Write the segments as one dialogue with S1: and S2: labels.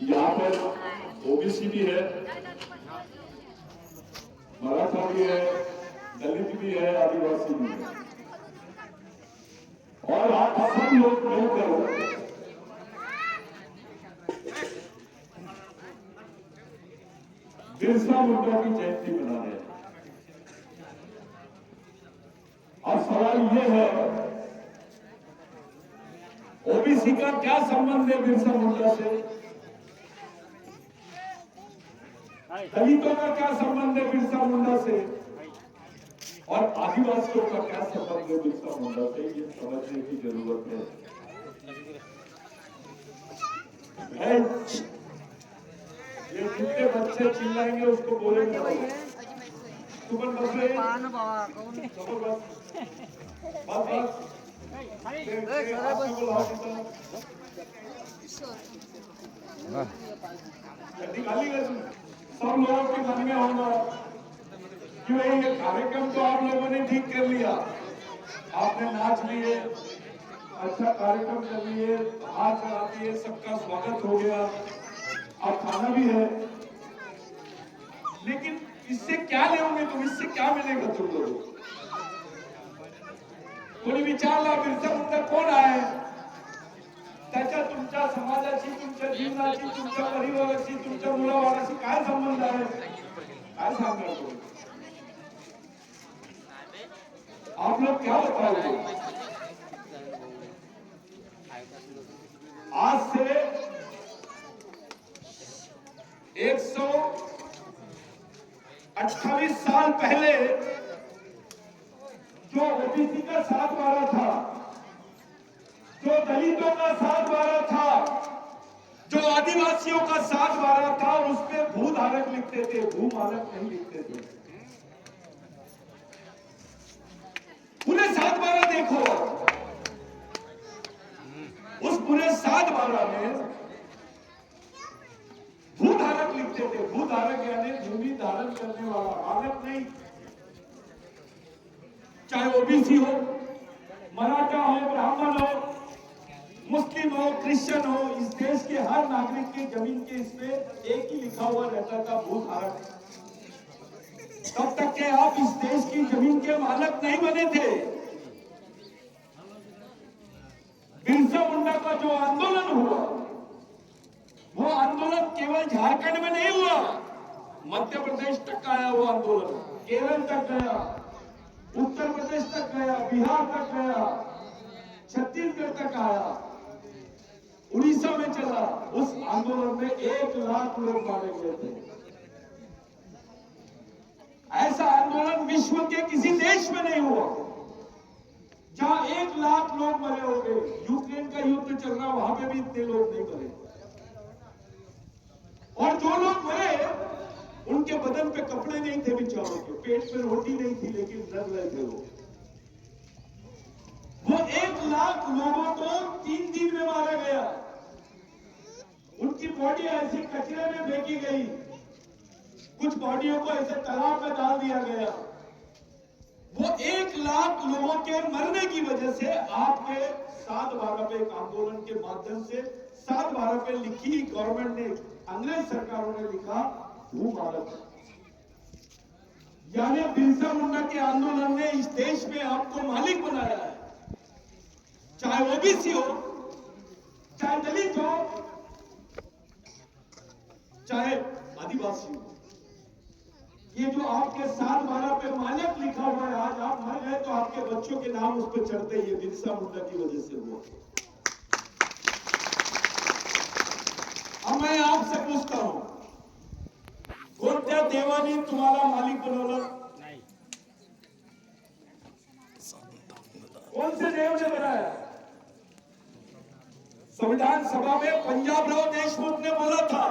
S1: यहाँ पर ओबीसी भी है, मराठा भी है, दलित भी है, आदिवासी भी है, और आप सब लोग मिलकर बिरसा मुंडा की जयंती मना रहे हैं। अब सवाल यह है, ओबीसी का क्या संबंध है बिरसा मुंडा से? दलितों का क्या संबंध है बिरसा मुंडा से? और आदिवासियों का क्या संबंध है बिरसा मुंडा से? ये समझने की जरूरत है। ये जितने बच्चे चिल्लाएंगे उसको बोलेंगे सुमन बस रहे सब लोगों के मन में होगा कि भाई ये कार्यक्रम तो आप लोगों ने ठीक कर लिया, आपने नाच लिए, अच्छा कार्यक्रम कर लिए, हाथ चला दिए, सबका स्वागत हो गया, अब खाना भी है, लेकिन इससे क्या लेंगे तुम? इससे क्या मिलेगा तुम लोगों को? कोणी विचारला बिरसा मुंडा कोण आहे? त्याच्या तुमच्या समाजाची, तुमच्या जीवनाची, तुमच्या परिवाराची, तुमच्या मुलाबाळाशी काय संबंध आहे? काय सांगणार तुम्ही? आप लोग क्या बताओगे? आज से 128 साल पहले जो ओबीसी का 7/12 था, जो दलितों का 7/12 था, जो आदिवासियों का 7/12 था, उसमें भूधारक लिखते थे, भूमालक नहीं लिखते थे। पूरे 7/12 देखो, उस पूरे 7/12 में भूधारक लिखते थे। भूधारक यानी भूमि धारण करने वाला, मालक नहीं। चाहे ओबीसी हो, मराठा हो, ब्राह्मण हो, मुस्लिम हो, क्रिश्चियन हो, इस देश के हर नागरिक की जमीन के इसमें एक ही लिखा हुआ रहता था, भूधारक। तब तक के आप इस देश की जमीन के मालक नहीं बने थे। बिरसा मुंडा का जो आंदोलन हुआ, वो आंदोलन केवल झारखंड में नहीं हुआ, मध्य प्रदेश तक आया वो आंदोलन, केरल तक गया, उत्तर प्रदेश तक गया, बिहार तक गया, छत्तीसगढ़ तक आया, उड़ीसा में चला। उस आंदोलन में 1 लाख लोग मारे गए थे। ऐसा आंदोलन विश्व के किसी देश में नहीं हुआ जहां 1 लाख लोग मरे होंगे। यूक्रेन का युद्ध चल रहा, वहां पे भी इतने लोग नहीं मरे, और जो लोग मरे उनके बदन पे कपड़े नहीं थे बेचारों के, पेट में रोटी नहीं थी, लेकिन लड़ रहे थे वो 1 लाख लोगों को 3 दिन में मारा गया। उनकी बॉडी ऐसी कचरे में फेंकी गई, कुछ बॉडियों को ऐसे तालाब में डाल दिया गया। वो 1 लाख लोगों के मरने की वजह से आपके 7/12 पे एक आंदोलन के माध्यम से 7/12 पे लिखी गवर्नमेंट ने, अंग्रेज सरकारों ने लिखा भूमालक। यानी बिरसा मुंडा के आंदोलन ने इस देश में आपको मालिक बनाया है, चाहे ओबीसी हो, चाहे दलित हो, चाहे आदिवासी हो। ये जो आपके 7/12 पे मालिक लिखा हुआ है, आज आप मर गए तो आपके बच्चों के नाम उस पर चढ़ते, ये बिरसा मुंडा की वजह से हुआ। अब मैं आपसे पूछता हूं, कोणत्या देवानी तुम्हाला मालिक बनवलं? कौन से देव ने बनाया? संविधान सभा में पंजाबराव देशमुख ने बोला था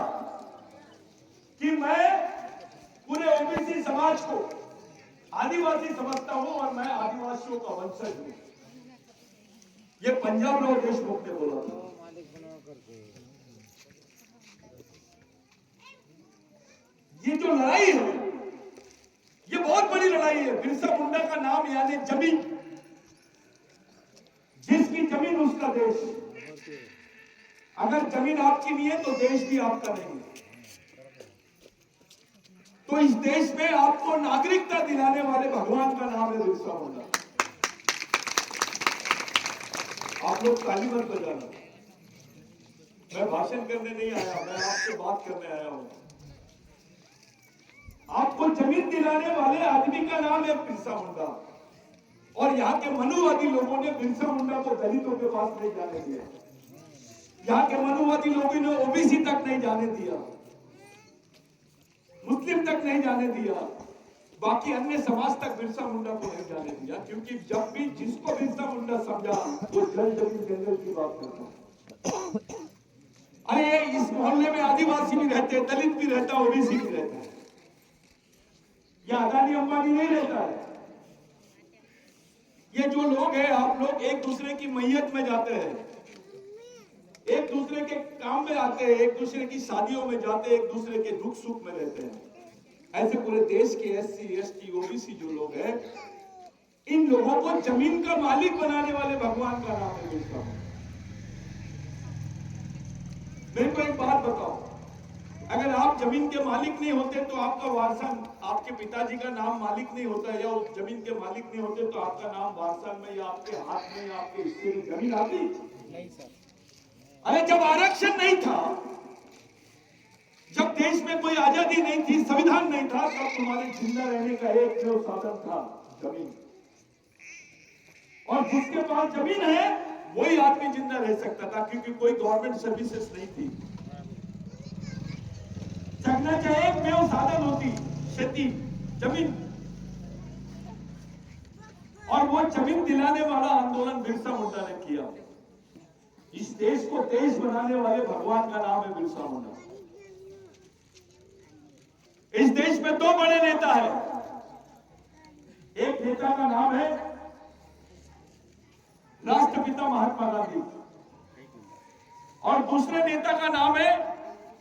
S1: कि मैं पूरे ओबीसी समाज को आदिवासी समझता हूं और मैं आदिवासियों का वंशज हूं। ये पंजाबराव देशमुख ने बोला था। ये जो लड़ाई है, ये बहुत बड़ी लड़ाई है। बिरसा मुंडा का नाम यानी जमीन, जिसकी जमीन उसका देश। अगर जमीन आपकी नहीं है तो देश भी आपका नहीं है। तो इस देश में आपको नागरिकता दिलाने वाले भगवान का नाम है बिरसा मुंडा। आप लोग ताली मत बजाना, मैं भाषण करने नहीं आया, मैं आपसे बात करने आया हूं। आपको जमीन दिलाने वाले आदमी का नाम है बिरसा मुंडा, और यहाँ के मनुवादी लोगों ने बिरसा मुंडा को दलितों के पास नहीं जाने दिया। यहाँ के मनुवादी लोगों ने ओबीसी तक नहीं जाने दिया, मुस्लिम तक नहीं जाने दिया, बाकी अन्य समाज तक बिरसा मुंडा को नहीं जाने दिया। क्योंकि जब भी जिसको बिरसा मुंडा समझा वो जल जमीन जंगल की बात करता। अरे इस मोहल्ले में आदिवासी भी रहते, दलित भी रहता, ओबीसी भी रहता है, या अदानी अंबानी नहीं रहता है। ये जो लोग हैं, आप लोग एक दूसरे की मैयत में जाते हैं, एक दूसरे के काम में आते हैं, एक दूसरे की शादियों में जाते हैं, एक दूसरे के दुख सुख में रहते हैं। ऐसे पूरे देश के एससी, एसटी, ओबीसी जो लोग हैं, इन लोगों को जमीन का मालिक बनाने वाले भगवान का नाम है बिरसा मुंडा। मेरे को एक बात बताओ, अगर आप जमीन के मालिक नहीं होते तो आपका वारसन, आपके पिताजी का नाम मालिक नहीं होता, या उस जमीन के मालिक नहीं होते तो आपका नाम वारसन में या आपके हाथ में या आपके हिस्से में जमीन आती नहीं सर। अरे जब आरक्षण नहीं था, जब देश में कोई आजादी नहीं थी, संविधान नहीं था, तब तुम्हारे जिंदा रहने का एक जो साधन था जमीन, और जिसके पास जमीन है वही आदमी जिंदा रह सकता था, क्योंकि कोई गवर्नमेंट सर्विसेज नहीं थी। जगना एक में साधन होती खेती, जमीन, और वो जमीन दिलाने वाला आंदोलन बिरसा मुंडा ने किया। इस देश को देश बनाने वाले भगवान का नाम है बिरसा मुंडा। इस देश में दो बड़े नेता हैं, एक नेता का नाम है राष्ट्रपिता महात्मा गांधी, और दूसरे नेता का नाम है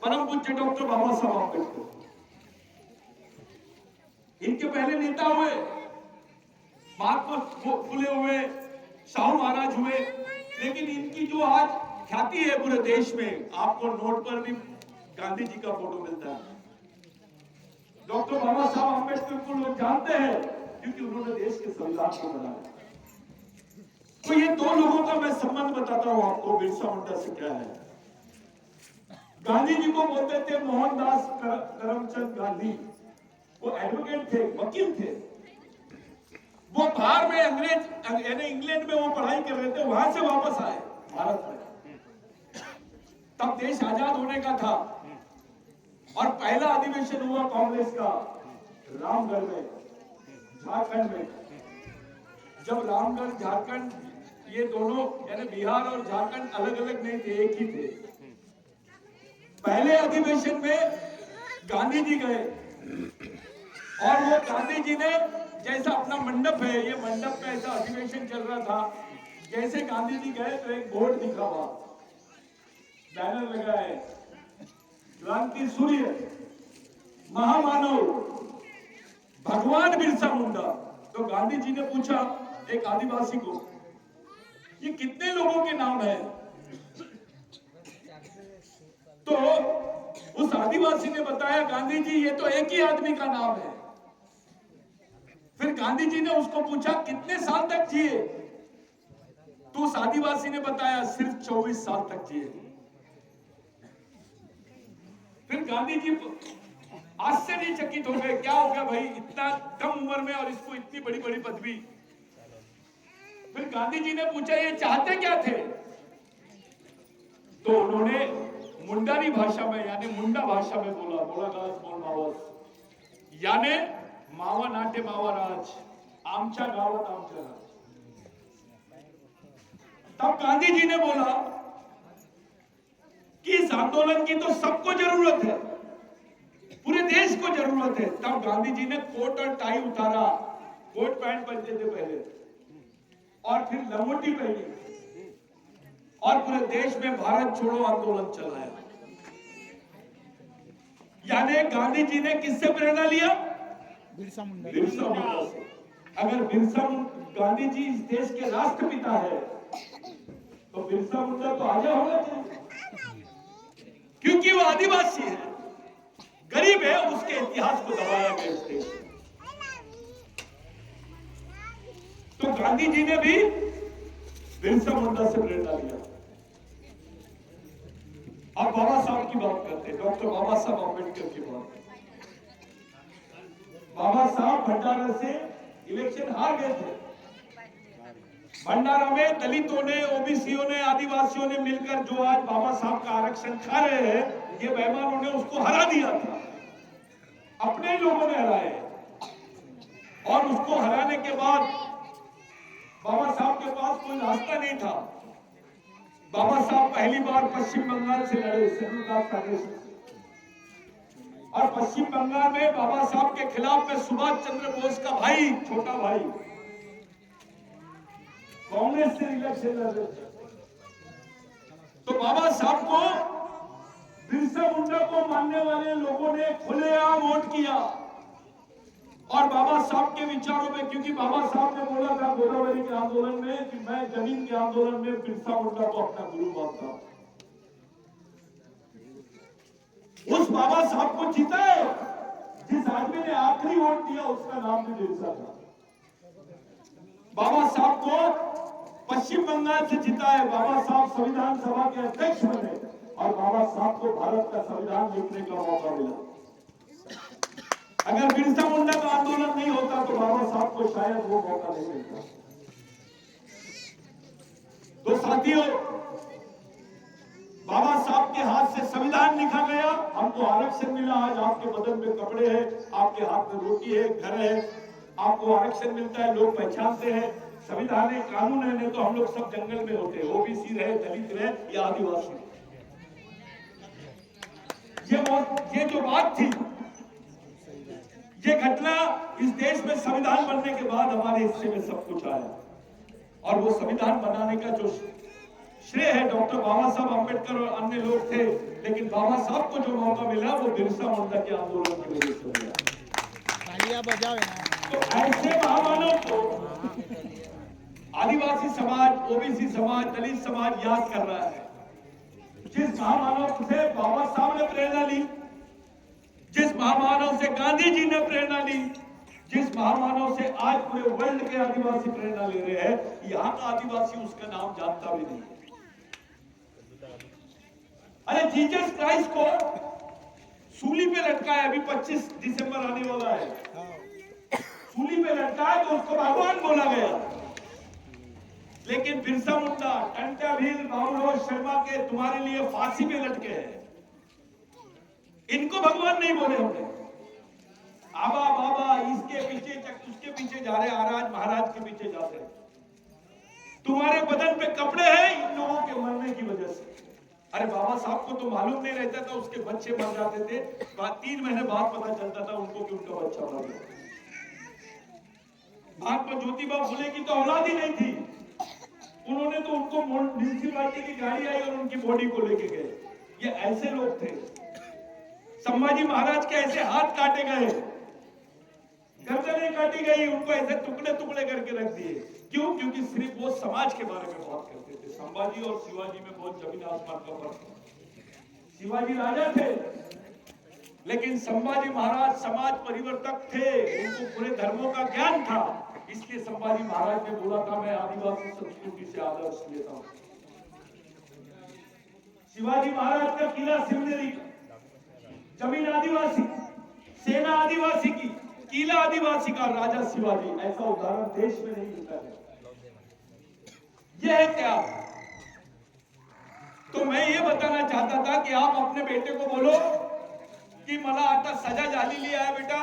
S1: परम पूज्य डॉक्टर बाबा साहब अम्बेडकर। इनके पहले नेता हुए, महात्मा फुले हुए, शाहू महाराज हुए, लेकिन इनकी जो आज ख्याति है पूरे देश में, आपको नोट पर भी गांधी जी का फोटो मिलता है। डॉक्टर बाबा साहब अम्बेडकर को लोग जानते हैं क्योंकि उन्होंने देश के संविधान को बनाया। तो ये दो लोगों का मैं संबंध बताता हूं आपको बिरसा मुंडा से क्या है। गांधी जी को बोलते थे मोहनदास करमचंद गांधी। वो एडवोकेट थे, वकील थे। वो बाहर में अंग्रेज यानी इंग्लैंड में वो पढ़ाई कर रहे थे, वहां से वापस आए भारत में। तब देश आजाद होने का था और पहला अधिवेशन हुआ कांग्रेस का रामगढ़ में, झारखंड में। जब रामगढ़ झारखंड, ये दोनों यानी बिहार और झारखंड अलग अलग नहीं थे, एक ही थे। पहले अधिवेशन में गांधी जी गए और वो गांधी जी ने जैसा अपना मंडप है, ये मंडप में ऐसा अधिवेशन चल रहा था, जैसे गांधी जी गए तो एक बोर्ड दिखा हुआ, बैनर लगा है, क्रांति सूर्य महामानव भगवान बिरसा मुंडा। तो गांधी जी ने पूछा एक आदिवासी को, ये कितने लोगों के नाम है? तो उस आदिवासी ने बताया, गांधी जी ये तो एक ही आदमी का नाम है। फिर गांधी जी ने उसको पूछा कितने साल तक जिए? तो उस आदिवासी ने बताया सिर्फ 24 साल तक जिए। फिर गांधी जी आश्चर्यचकित हो गए, क्या हो गया भाई, इतना कम उम्र में और इसको इतनी बड़ी बड़ी पदवी। फिर गांधी जी ने पूछा ये चाहते क्या थे? तो उन्होंने मुंडारी भाषा में यानी मुंडा भाषा में बोला यानी मावा नाट्य मावा राज, आमचा गावत आमचा राज। तब गांधी जी ने बोला कि इस आंदोलन की तो सबको जरूरत है, पूरे देश को जरूरत है। तब गांधी जी ने कोट और टाई उतारा, कोट पैंट पहनते थे पहले, और फिर लंगोटी पहनी और पूरे देश में भारत छोड़ो आंदोलन चलाया। यानी गांधी जी ने किससे प्रेरणा लिया? बिरसा मुंडा से। अगर बिरसा गांधी जी इस देश के राष्ट्रपिता है तो बिरसा मुंडा तो आजा होना चाहिए, क्योंकि वो आदिवासी है, गरीब है, उसके इतिहास को दबाया गया इस देश में। तो गांधी जी ने भी बिरसा मुंडा से प्रेरणा लिया। अब बाबा साहब की बात करते हैं, डॉक्टर बाबा साहब अम्बेडकर की बात। बाबा साहब भंडारा से इलेक्शन हार गए थे। भंडारा में दलितों ने, ओबीसीओ ने, आदिवासियों ने मिलकर जो आज बाबा साहब का आरक्षण खा रहे हैं, ये बेईमानों ने उसको हरा दिया था, अपने ही लोगों ने हराए। और उसको हराने के बाद बाबा साहब के पास कोई रास्ता नहीं था। बाबा साहब पहली बार पश्चिम बंगाल से लड़े, शेड्यूल कास्ट फेडरेशन से, और पश्चिम बंगाल में बाबा साहब के खिलाफ में सुभाष चंद्र बोस का भाई, छोटा भाई, कांग्रेस से इलेक्शन लड़ रहे थे। तो बाबा साहब को, बिरसा मुंडा को मानने वाले लोगों ने खुलेआम वोट किया। और बाबा साहब के विचारों में, क्योंकि बाबा साहब ने बोला था गोदावरी के आंदोलन में कि मैं जमीन के आंदोलन में बिरसा मुंडा को अपना गुरु मानता हूं। उस बाबा साहब को जीता है, जिस आदमी ने आखिरी वोट दिया उसका नाम भी बिरसा था। बाबा साहब को पश्चिम बंगाल से जीता है। बाबा साहब संविधान सभा के अध्यक्ष बने और बाबा साहब को भारत का संविधान लिखने का मौका मिला। अगर बिरसा मुंडा का आंदोलन नहीं होता तो बाबा साहब को शायद वो मौका नहीं मिलता। तो साथियों, बाबा साहब के हाथ से संविधान लिखा गया, हमको आरक्षण मिला। आज आपके बदन में कपड़े हैं, आपके हाथ में रोटी है, घर है, आपको आरक्षण मिलता है, लोग पहचानते हैं। संविधान एक कानून है, नहीं तो हम लोग सब जंगल में होते, ओबीसी रहे, दलित रहे या आदिवासी। ये जो बात थी, ये घटना इस देश में संविधान बनने के बाद हमारे हिस्से में सब कुछ आया। और वो संविधान बनाने का जो श्रेय है डॉक्टर बाबा साहब अम्बेडकर और अन्य लोग थे, लेकिन बाबा साहब को जो मौका मिला वो बिरसा मुंडा के आंदोलन की वजह से मिला। तालियां बजाओ यार। तो ऐसे महामानव को आदिवासी समाज, ओबीसी समाज, दलित समाज याद कर रहा है। जिस महामानव से बाबा साहब ने प्रेरणा ली, जिस महामानव से गांधी जी ने प्रेरणा ली, जिस महामानव से आज पूरे वर्ल्ड के आदिवासी प्रेरणा ले रहे हैं, यहाँ का आदिवासी उसका नाम जानता भी नहीं। अरे जीसस क्राइस्ट को सूली पे लटकाया, अभी 25 दिसंबर आने वाला है, सूली पे लटकाया तो उसको भगवान बोला गया। लेकिन बिरसा मुंडा, टंटा भील, बाबूराव शर्मा के तुम्हारे लिए फांसी पे लटके हैं, इनको भगवान नहीं बोले हमने। आबा बाबा इसके पीछे उसके पीछे जा रहे, आराज महाराज के पीछे जाते हैं। तुम्हारे बदन पे कपड़े हैं इन लोगों के मरने की वजह से। अरे बाबा साहब को तो मालूम नहीं रहता था, उसके बच्चे मर जाते थे, 3 महीने बाद पता चलता था उनको कि उनका बच्चा मर गया। महात्मा ज्योतिबा फुले की तो औलाद ही नहीं थी, उन्होंने तो उनको म्युनिसिपैलिटी की गाड़ी आई और उनकी बॉडी को लेके गए। ये ऐसे लोग थे। संभाजी महाराज के ऐसे हाथ काटे गए, गर्दनें काटी गई, उनको ऐसे टुकड़े टुकड़े करके रख दिए। क्यों? क्योंकि सिर्फ वो समाज के बारे में बात करते थे। संभाजी और शिवाजी में बहुत जमीन आसमान का फर्क है। शिवाजी राजा थे, लेकिन संभाजी महाराज समाज परिवर्तक थे, उनको पूरे धर्मों का ज्ञान था। इसलिए संभाजी महाराज ने बोला था मैं आदिवासी संस्कृति से आदर्श लेता हूं। शिवाजी महाराज का किला सिमदेरी, जमीन आदिवासी, सेना आदिवासी की, किला आदिवासी का, राजा शिवाजी। ऐसा उदाहरण देश में नहीं मिलता है। यह है क्या? तो मैं ये बताना चाहता था कि आप अपने बेटे को बोलो की मला आता सजा झालेली आहे बेटा,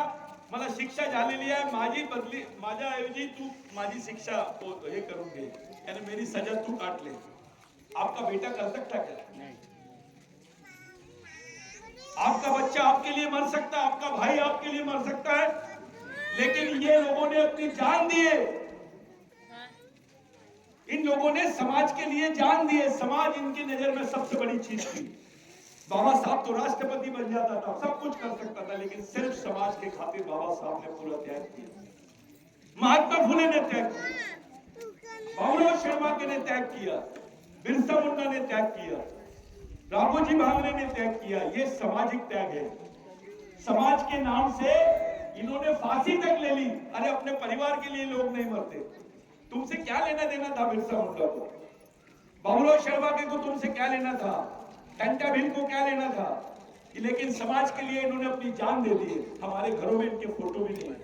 S1: मला शिक्षा झालेली आहे, माझी बदली, माझ्याऐवजी तू माझी शिक्षा हे करून घे, यानी मेरी सजा तू काट ले। आपका बेटा कर सकता क्या? नहीं। आपका बच्चा आपके लिए मर सकता है, आपका भाई आपके लिए मर सकता है, लेकिन ये लोगों ने अपनी जान दिए। इन लोगों ने समाज के लिए जान दिए। समाज इनकी नजर में सबसे बड़ी चीज थी। बाबा साहब तो राष्ट्रपति बन जाता था, सब कुछ कर सकता था, लेकिन सिर्फ समाज के खातिर बाबा साहब ने पूरा त्याग किया। महात्मा फुले ने त्याग किया, बाबूराव शर्मा के ने त्याग किया, बिरसा मुंडा ने त्याग किया, राघोजी भांगरे ने त्याग किया। ये सामाजिक त्याग है। समाज के नाम से इन्होंने फांसी तक ले ली। अरे अपने परिवार के लिए लोग नहीं मरते, तुमसे क्या लेना देना था बिरसा मुंडा को? बाबूराव शर्मा को तुमसे क्या लेना था? टंटा भील को क्या लेना था? लेकिन समाज के लिए इन्होंने अपनी जान दे दी। हमारे घरों में इनके फोटो भी नहीं है,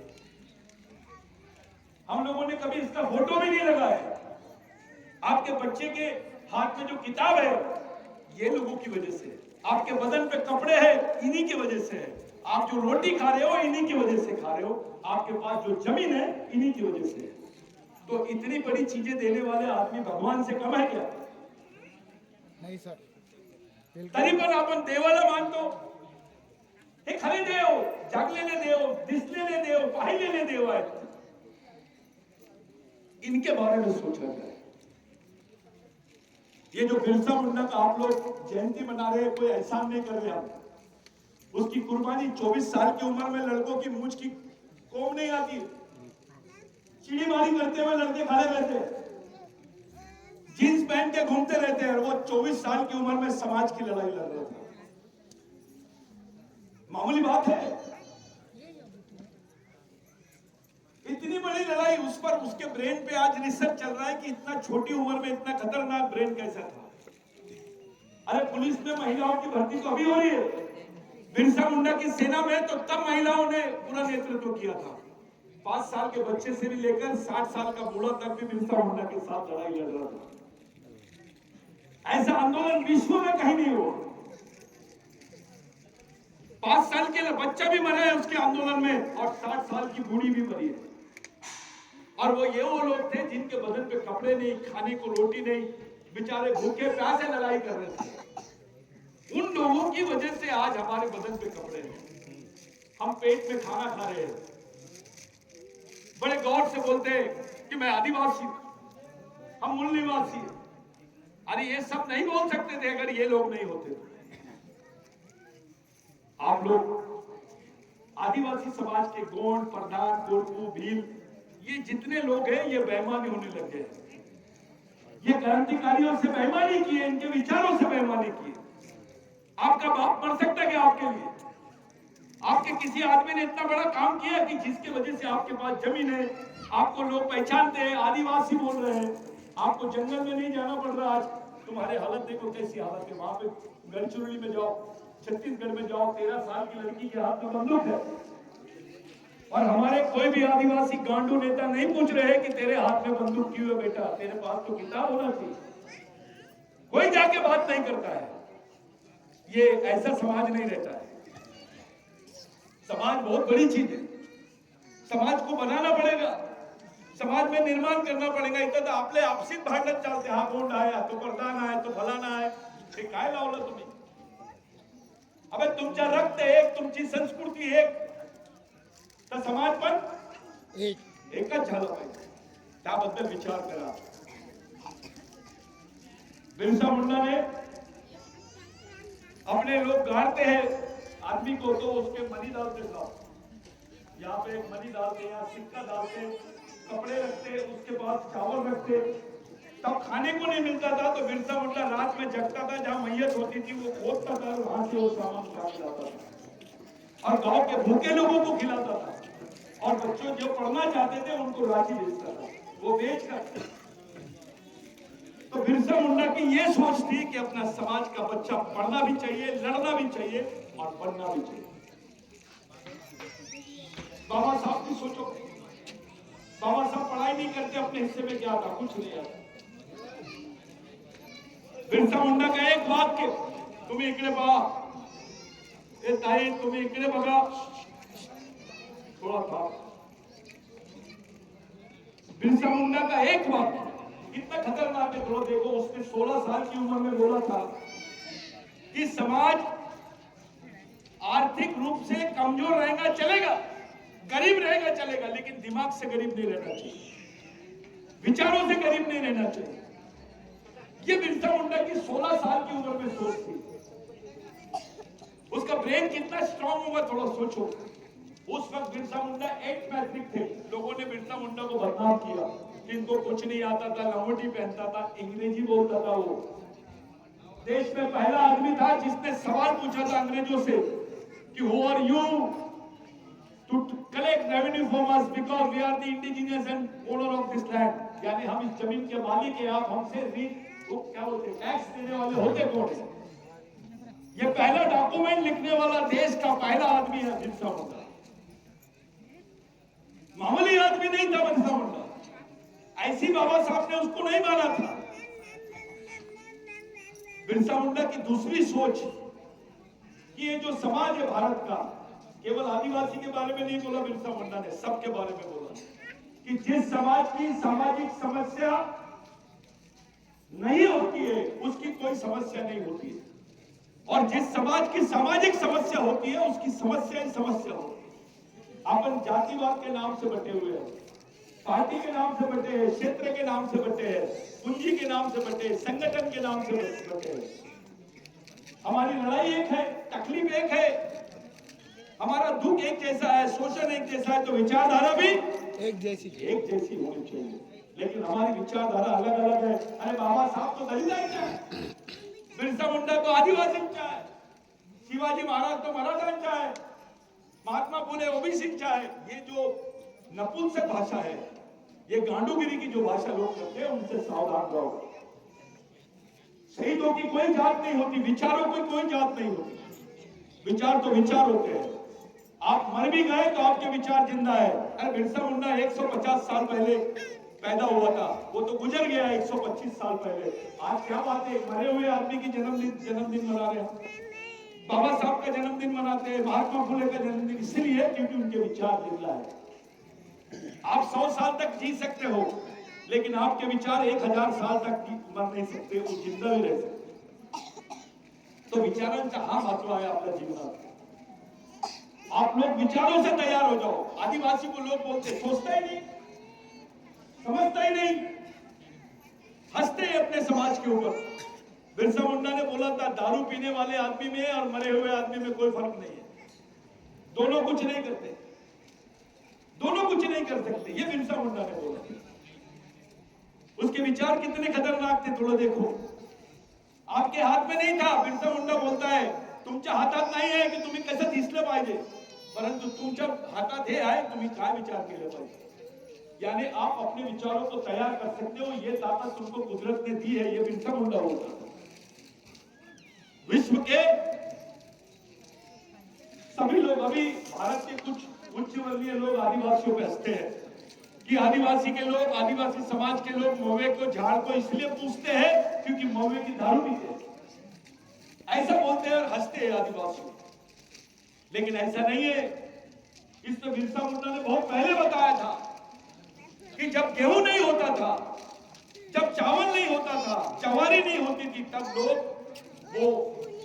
S1: हम लोगों ने कभी इसका फोटो भी नहीं लगाया। आपके बच्चे के हाथ में जो किताब है ये लोगों की वजह से, आपके बदन पे कपड़े हैं इन्हीं की वजह से है, आप जो रोटी खा रहे हो इन्हीं की वजह से खा रहे हो, आपके पास जो जमीन है इन्हीं की वजह से। तो इतनी बड़ी चीजें देने वाले आदमी भगवान से कम है क्या?
S2: नहीं सर,
S1: तरी पण आपण देवाला मानतो। हे खरे देव, जगलेले देव, दिसलेले देव, पाहिलेले देव आहेत, इनके बारे में सोचा जाए। ये जो बिरसा मुंडा का आप लोग जयंती मना रहे हैं, कोई एहसान नहीं कर रहे आप। उसकी कुर्बानी 24 साल की उम्र में लड़कों की मूंछ की कोम नहीं आती, चिड़ीमारी करते हुए लड़के खड़े रहते हैं, जींस पहन के घूमते रहते हैं, और वो 24 साल की उम्र में समाज की लड़ाई लड़ रहे थे। मामूली बात है? इतनी बड़ी लड़ाई उस पर, उसके ब्रेन पे आज रिसर्च चल रहा है कि इतना छोटी उम्र में इतना खतरनाक ब्रेन कैसा था। अरे पुलिस में महिलाओं की भर्ती तो अभी हो रही है, बिरसा मुंडा की सेना में तो तब महिलाओं ने पूरा नेतृत्व किया था। 5 साल के बच्चे से भी लेकर 60 साल का बूढ़ा तक भी बिरसा मुंडा के साथ लड़ाई लड़ रहा था। ऐसा आंदोलन विश्व में कहीं नहीं हुआ। 5 साल के बच्चा भी मरा है उसके आंदोलन में, और 60 साल की बूढ़ी भी मरी है। और वो लोग थे जिनके बदन पे कपड़े नहीं, खाने को रोटी नहीं, बेचारे भूखे प्यासे लड़ाई कर रहे थे। उन लोगों की वजह से आज हमारे बदन पे कपड़े हैं, हम पेट में खाना खा रहे हैं, बड़े गौर से बोलते हैं कि मैं आदिवासी, हम मूल निवासी हैं। अरे ये सब नहीं बोल सकते थे अगर ये लोग नहीं होते। आप लोग आदिवासी समाज के गोंड, प्रधान, कोरकू, भील, ये जितने लोग हैं ये बेईमानी होने लग गए। ये क्रांतिकारियों से बेईमानी की है, इनके विचारों से बेईमानी की है। आपका बाप मर सकता है आपके लिए? आपके किसी आदमी ने इतना बड़ा काम किया कि जिसकी वजह से आपके पास जमीन है, आपको लोग पहचानते हैं, आदिवासी बोल रहे हैं, आपको जंगल में नहीं जाना पड़ रहा। आज तुम्हारे हालत देखो कैसी हालत है। वहां पे गढ़चिरौली में जाओ, छत्तीसगढ़ में जाओ, 13 साल की लड़की के हाथ में बंदूक है, और हमारे कोई भी आदिवासी गांडू नेता नहीं पूछ रहे कि तेरे हाथ में बंदूक क्यों है बेटा, तेरे पास तो किताब होना चाहिए। कोई जाके बात नहीं करता है। ये ऐसा समाज नहीं रहता है। समाज बहुत बड़ी चीज है, समाज को बनाना पड़ेगा, समाज में निर्माण करना पड़ेगा। इथं तर आपले आपसीत भांडण चालते, हा गोंड आहे, तो प्रधान आहे, तो फलाना आहे, हे काय लावलं तुम्ही? अबे तुमच्या रक्त एक, तुमची संस्कृती एक, तर समाज पण एकच झालं पाहिजे। त्याबद्दल विचार करा। बिरसा मुंडा ने अपने लोग गाड़ते हैं आदमी को, तो उसके मनी डालते साहब, यहाँ पे एक मनी डालते, यहाँ सिक्का डालते, कपड़े रखते, उसके बाद चावल रखते। तब खाने को नहीं मिलता था तो बिरसा मुंडा रात में जगता था, जहां मैयत होती थी वो खोदता था, वहां से वो सामान उठा के लाता था, और गांव के भूखे लोगों को खिलाता था, और बच्चों जो पढ़ना चाहते थे उनको राखी बेचता था, वो बेच कर। तो बिरसा मुंडा की ये सोच थी कि अपना समाज का बच्चा पढ़ना भी चाहिए, लड़ना भी चाहिए और बनना भी चाहिए। बाबा साहब की सोचो, बाबा साहब पढ़ाई नहीं करते, अपने हिस्से में क्या था? कुछ नहीं आता। बिरसा मुंडा का एक वाक्य, तुम्ही इकडे पहा, ए ताई तुम्ही इकडे बघा, थोड़ा था। बिरसा मुंडा का एक वाक्य इतना खतरनाक है, थोड़ा देखो। उसने 16 साल की उम्र में बोला था कि समाज आर्थिक रूप से कमजोर रहेगा चलेगा, गरीब रहेगा चलेगा, लेकिन दिमाग से गरीब नहीं रहना चाहिए, विचारों से गरीब नहीं रहना चाहिए। ये बिरसा मुंडा की 16 साल की उम्र में सोच थी। उसका ब्रेन कितना स्ट्रांग होगा थोड़ा सोचो। उस वक्त बिरसा मुंडा 8th मैट्रिक थे, लोगों ने बिरसा मुंडा को बदनाम किया, जिनको कुछ नहीं आता था, लंगोटी पहनता था, अंग्रेजी बोलता था। वो देश में पहला आदमी था जिसने सवाल पूछा था अंग्रेजों से कि who are you to collect revenue from us because we are the indigenous and owner of this land. यानी हम इस जमीन के मालिक हैं, आप हमसे क्या बोलते टैक्स देने वाले होते कौन है? ये पहला डॉक्यूमेंट लिखने वाला देश का पहला आदमी है बिरसा मुंडा। मामूली आदमी नहीं था बिरसा मुंडा। ऐसी बाबा साहब ने उसको नहीं माना था। बिरसा मुंडा की दूसरी सोच कि ये जो समाज है भारत का, केवल आदिवासी के बारे में नहीं बोला बिरसा मुंडा ने, सबके बारे में बोला कि जिस समाज की सामाजिक समस्या नहीं होती है उसकी कोई समस्या नहीं होती है, और जिस समाज की सामाजिक समस्या होती है उसकी समस्या ही समस्या होती है। अपन जातिवाद के नाम से बटे हुए हैं, पार्टी के नाम से बटे हैं, क्षेत्र के नाम से बटे हैं, पूंजी के नाम से बटे, संगठन के नाम से बटे हैं। हमारी लड़ाई एक है, तकलीफ एक है, हमारा दुख एक जैसा है, शोषण एक जैसा है, तो विचारधारा भी एक जैसी होनी चाहिए। लेकिन हमारी विचारधारा अलग अलग है। अरे बाबा साहब तो दलित है, बिरसा मुंडा तो आदिवासींचा है, शिवाजी महाराज तो मराठांचा है, महात्मा फुले ओबीसींचा है। ये जो नपुंसक भाषा है, ये गांडूगिरी की जो भाषा लोग करते हैं, उनसे सावधान रहो। शहीदों की कोई जात नहीं होती, विचारों की कोई जात नहीं होती। विचार तो विचार होते हैं। आप मर भी गए तो आपके विचार जिंदा है। अरे बिरसा मुंडा 150 साल पहले पैदा हुआ था, वो तो गुजर गया 125 साल पहले। आज क्या बात है, मरे हुए आदमी की जन्मदिन मना रहे हैं, बाबा साहब का जन्मदिन मनाते हैं, महात्मा फुले का जन्मदिन, इसलिए क्योंकि उनके विचार जिंदा है। आप 100 साल तक जी सकते हो, लेकिन आपके विचार 1000 साल तक मर नहीं सकते, वो जिंदा भी रह सकते। तो विचारांचा हा महत्व आहे आपल्या जीवनात। आप लोग विचारों से तैयार हो जाओ। आदिवासी को लोग बोलते सोचता ही नहीं, समझता ही नहीं, हंसते हैं अपने समाज के ऊपर। बिरसा मुंडा ने बोला था दारू पीने वाले आदमी में और मरे हुए आदमी में कोई फर्क नहीं है, दोनों कुछ नहीं करते, दोनों कुछ नहीं कर सकते, ये बिरसा मुंडा ने बोला। उसके विचार कितने खतरनाक थे थोड़ा देखो। आपके हाथ में नहीं था। बिरसा मुंडा बोलता है तुमच्या हातात नाही आहे की तुम्ही कसं दिसलं पाहिजे, परंतु तुमच्या हातात हे आहे तुम्ही काय विचार केले पाहिजे। यानी आप अपने विचारों को तैयार कर सकते हो, ये ताकत तुमको कुदरत ने दी है, ये बिरसा मुंडा होता है। विश्व के सभी लोग, अभी भारत के कुछ उच्च वर्गीय लोग आदिवासियों पे हंसते हैं कि आदिवासी के लोग, आदिवासी समाज के लोग महुए को, झाड़ को इसलिए पूछते हैं क्योंकि महुए की दारू पीते हैं। ऐसा बोलते हैं और हंसते हैं आदिवासी, लेकिन ऐसा नहीं है। इस तो बिरसा मुंडा ने बहुत पहले बताया था कि जब गेहूं नहीं होता था, जब चावल नहीं होता था, चवारी नहीं होती थी, तब लोग वो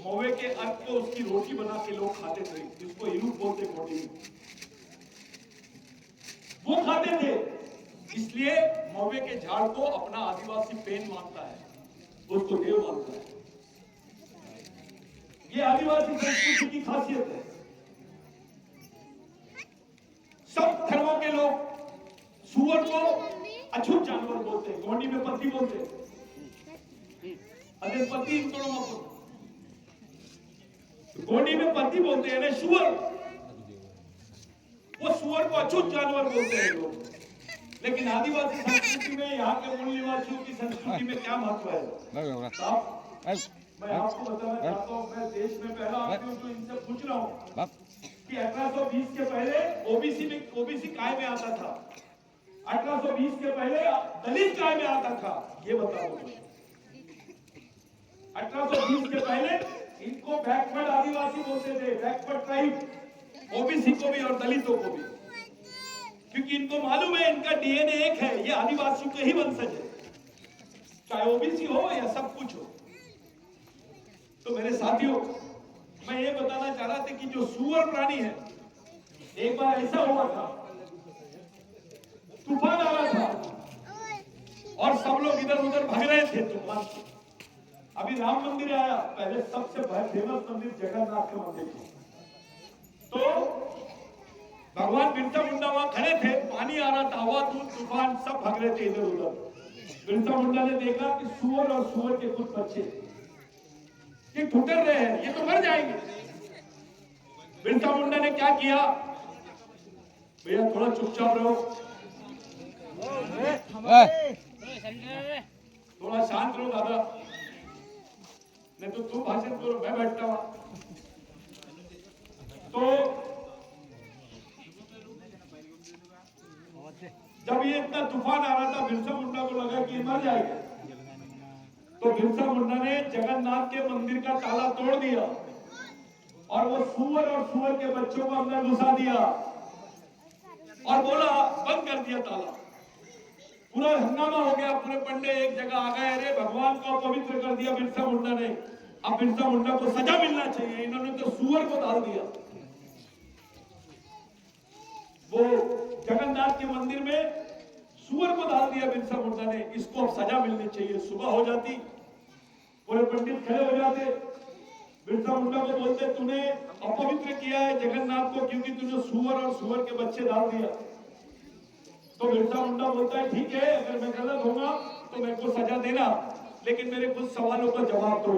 S1: महुए के अर्क को उसकी रोटी बना के लोग खाते थे, जिसको इरूक बोलते मोटी, वो खाते थे। इसलिए महुए के झाड़ को अपना आदिवासी पेन मानता है, उसको देव मानता है। ये आदिवासी संस्कृति की खासियत है। सब धर्मों के लोग सुअर को अछूत जानवर बोलते हैं, गोंडी में पति बोलते हैं। अरे पति इन दोनों में गोंडी में पति बोलते हैं ना सुअर, वो सुअर को अछूत जानवर बोलते हैं लोग। लेकिन आदिवासी संस्कृति में, यहाँ के मूल निवासियों की संस्कृति में क्या महत्व है? मैं आपको बताना चाहता हूँ, मैं देश में पहला आदमी हूँ जो इनसे पूछ रहा हूँ कि 1820 के पहले ओबीसी काय में आता था, 1820 के पहले दलित काय में आता था, ये बताओ। 1820 के पहले इनको बैकवर्ड आदिवासी बोलते थे, बैकवर्ड ट्राइब, ओबीसी को भी और दलितों को भी, क्योंकि इनको मालूम है इनका डीएनए एक है, ये आदिवासियों के ही वंशज है, चाहे ओबीसी हो या सब कुछ हो। तो मेरे साथियों, मैं ये बताना चाह रहा था कि जो सुअर प्राणी है, एक बार ऐसा हुआ था, तूफान आ रहा था और सब लोग इधर उधर भाग रहे थे तूफान से। अभी राम मंदिर आया, पहले सबसे फेमस मंदिर जगन्नाथ का मंदिर था। तो भगवान बिरसा मुंडा वहां खड़े थे, पानी आ रहा था, हवा तूफान सब भाग रहे थे इधर उधर। बिरसा मुंडा ने देखा कि सुअर और सुअर के कुछ बच्चे ये ठुकर रहे हैं, ये तो मर जाएंगे। बिरसा मुंडा ने क्या किया, भैया थोड़ा चुपचाप रहो, थोड़ा शांत रहो दादा, नहीं तो तू भाषण करो, मैं बैठता हूं। तो जब ये इतना तूफान आ रहा था, बिरसा मुंडा को लगा कि मर जाएगा, तो बिरसा मुंडा ने जगन्नाथ के मंदिर का ताला तोड़ दिया और वो सुअर और सुअर के बच्चों को अंदर घुसा दिया और बोला बंद कर दिया ताला। पूरा हंगामा हो गया, पूरे पंडे एक जगह आ गए, अरे भगवान को अपवित्र कर दिया बिरसा मुंडा ने, अब बिरसा मुंडा को सजा मिलना चाहिए, इन्होंने तो सुअर को डाल दिया। वो जगन्नाथ के मंदिर में सुअर को डाल दिया बिरसा मुंडा ने, इसको अब सजा मिलनी चाहिए। सुबह हो जाती, पूरे पंडित खड़े हो जाते, बिरसा मुंडा को बोलते तूने अपवित्र किया है जगन्नाथ को, क्योंकि तूने सुअर और सुअर के बच्चे डाल दिया। तो बिरसा मुंडा बोलता है ठीक है, अगर मैं गलत होगा तो मेरे को सजा देना, लेकिन मेरे कुछ सवालों का जवाब दो।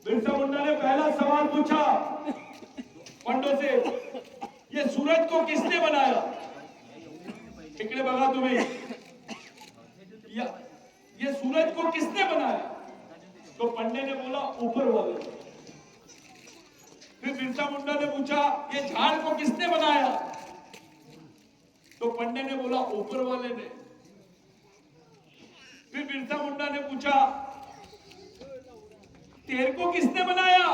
S1: बिरसा मुंडा ने पहला सवाल पूछा पंडों से, ये सूरज को किसने बनाया? इकडे बघा तुम्हें, ये सूरज को किसने बनाया? तो पंडे ने बोला ऊपर वाले। फिर बिरसा मुंडा ने पूछा ये झाड़ को किसने बनाया? तो पंडे ने बोला ऊपर वाले ने। फिर बिरसा मुंडा ने पूछा तेर को किसने बनाया?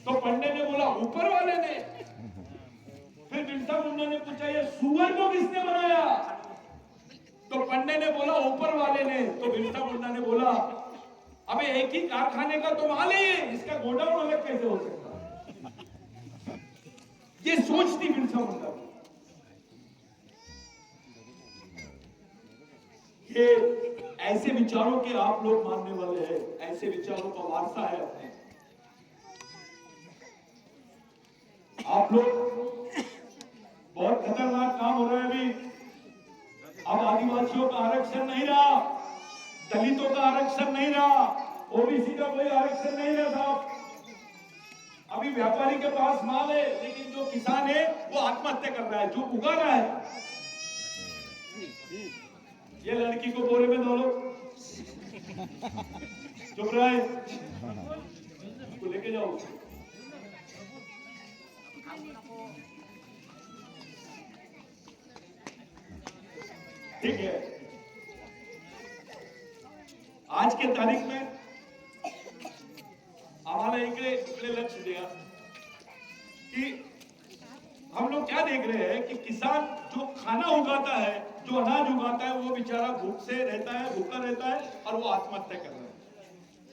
S1: तो पंडे ने बोला ऊपर वाले ने। फिर बिरसा मुंडा ने पूछा ये सुअर को किसने बनाया? तो पंडे ने बोला ऊपर वाले ने। तो बिरसा मुंडा ने बोला अबे एक ही कारखाने का तो माल है, इसका गोडाउन अलग कैसे हो सकता? ये सोच थी बिरसा मुंडा की। ये ऐसे विचारों के आप लोग मानने वाले हैं, ऐसे विचारों का वारसा है अपने। आप लोग बहुत खतरनाक काम हो रहा है अभी। अब आदिवासियों का आरक्षण नहीं रहा, दलितों का आरक्षण नहीं रहा, ओबीसी का कोई आरक्षण नहीं रहा साहब। अभी व्यापारी के पास माल है, लेकिन जो किसान है वो आत्महत्या कर रहा है, जो उगा रहा है। ये लड़की को बोरे में डालो, चुप रहा है, तो लेके जाओ। ठीक है, आज के तारीख में हमारा एक लक्ष्य दिया कि हम लोग क्या देख रहे हैं कि किसान जो खाना उगाता है, जो अनाज उगाता है, वो बेचारा भूख से रहता है, भूखा रहता है और वो आत्महत्या कर रहा है।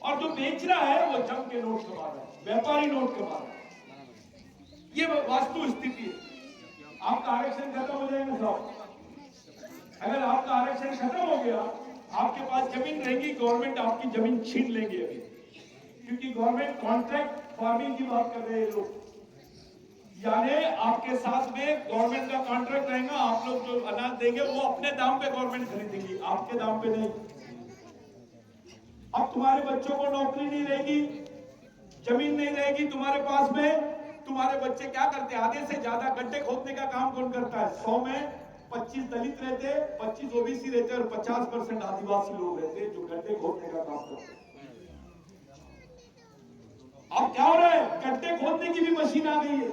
S1: और जो बेच रहा है वो जम के नोट कमा रहा है, व्यापारी नोट कमा रहा है। ये वास्तु स्थिति है। आपका आरक्षण खत्म हो जाएगा साहब। अगर आपका आरक्षण खत्म हो गया, आपके पास जमीन रहेगी, गवर्नमेंट आपकी जमीन छीन लेंगे अभी, क्योंकि गवर्नमेंट कॉन्ट्रैक्ट फार्मिंग की बात कर रहे हैं लोग। यानी आपके साथ में गवर्नमेंट का कॉन्ट्रैक्ट रहेगा, आप लोग जो अनाज देंगे वो अपने दाम पे गवर्नमेंट खरीदेगी, आपके दाम पे नहीं। अब तुम्हारे बच्चों को नौकरी नहीं रहेगी, जमीन नहीं रहेगी तुम्हारे पास में, तुम्हारे बच्चे क्या करते हैं? आधे से ज्यादा गड्ढे खोदने का काम कौन करता है? 100 में 25 दलित रहते, 25 ओबीसी रहते और 50% आदिवासी लोग रहते जो गड्ढे खोदने का काम करते। अब क्या हो रहा है? गड्ढे खोदने की भी मशीन आ गई है,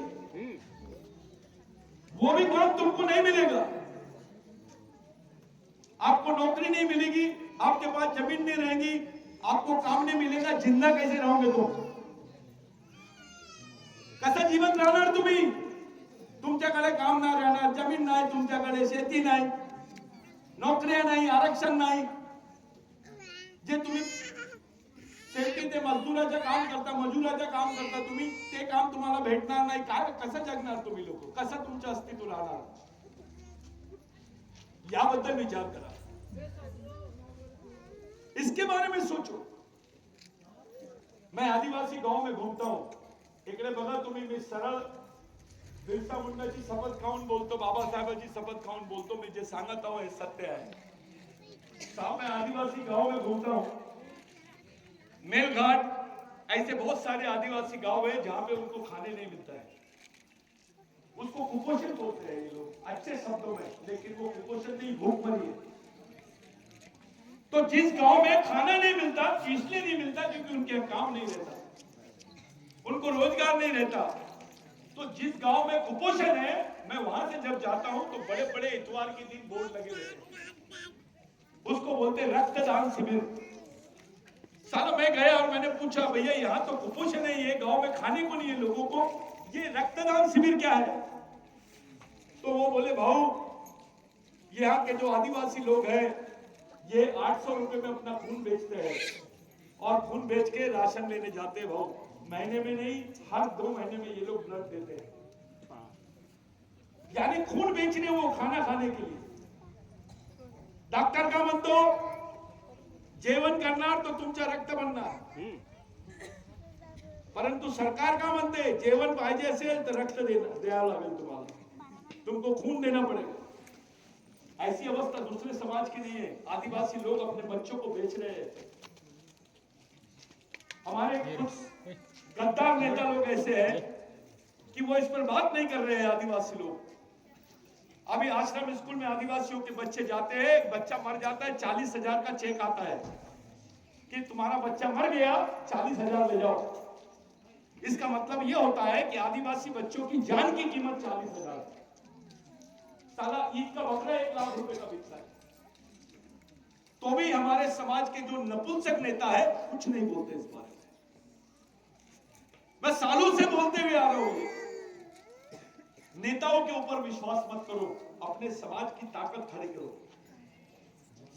S1: वो भी काम तुमको नहीं मिलेगा, आपको नौकरी नहीं मिलेगी, आपके पास जमीन नहीं रहेगी, आपको काम नहीं मिलेगा, जिंदा कैसे रहोगे तुम? कसं जीवन राहणार तुम्ही? तुमच्याकडे काम नाही राहणार, जमीन नाही तुमच्याकडे, शेती नाही, नोकऱ्या नाही, आरक्षण नाही, जे तुम्ही शेती ते मजदुराचं काम करता, मजुराचं काम करता तुम्ही, ते काम तुम्हाला भेटणार नाही। काय कसं जगणार तुम्ही लोक? कसं तुमचं अस्तित्व राहणार? याबद्दल विचार करा, इसके बारे में सोचो। मैं आदिवासी गांव में घूमता हूं, इकडे बघा तुम्ही, मी सरळ बिरसा मुंडाची शपथ खाऊन बोलतो, बाबासाहेबांची शपथ खाऊन बोलतो, मैं जे सांगत हूं हे सत्य है। साहब मैं आदिवासी गांव में घूमता हूं, मेलघाट ऐसे बहुत सारे आदिवासी गांव है जहां पे उनको खाने नहीं मिलता है। उसको कुपोषण बोलते हैं ये लोग अच्छे शब्दों में, लेकिन वो कुपोषण नहीं, भूखमरी है। तो जिस गांव में खाना नहीं मिलता, इसलिए नहीं मिलता क्योंकि उनके यहाँ काम नहीं रहता, उनको रोजगार नहीं रहता। तो जिस गांव में कुपोषण है, मैं वहां से जब जाता हूं तो बड़े बड़े इतवार के दिन बोर्ड लगे रहते हैं, उसको बोलते हैं रक्तदान शिविर। साला मैं गया और मैंने पूछा, भैया यहाँ तो कुपोषण है, ये गांव में खाने को नहीं है लोगों को, ये रक्तदान शिविर क्या है? तो वो बोले, भाऊ यहाँ के जो आदिवासी लोग हैं ये 800 रुपए में अपना खून बेचते हैं और खून बेच के राशन लेने जाते हैं। भाऊ महीने में नहीं, हर 2 महीने में ये लोग ब्लड देते हैं, यानी खून बेचने, वो खाना खाने के लिए। डॉक्टर का म्हणतो जेवण करणार तो तुमचा रक्त बनणार, परंतु सरकार का म्हणते जेवण पाहिजे असेल तर रक्त द्यावं लागेल तुम्हाला, तुमको खून देना पड़ेगा। ऐसी अवस्था दूसरे समाज की नहीं है। आदिवासी लोग अपने बच्चों को बेच रहे हैं। हमारे कुछ गद्दार नेता लोग ऐसे हैं कि वो इस पर बात नहीं कर रहे हैं। आदिवासी लोग अभी आश्रम स्कूल में आदिवासियों के बच्चे जाते हैं, बच्चा मर जाता है, 40,000 का चेक आता है कि तुम्हारा बच्चा मर गया, 40,000 ले जाओ। इसका मतलब यह होता है कि आदिवासी बच्चों की जान की कीमत 40,000। साला ईद का बकरा 1 लाख रुपए का बिकता है। तो भी हमारे समाज के जो नपुंसक नेता है कुछ नहीं बोलते इस बारे में। मैं सालों से बोलते हुए आ रहा हूं, नेताओं के ऊपर विश्वास मत करो, अपने समाज की ताकत खड़ी करो।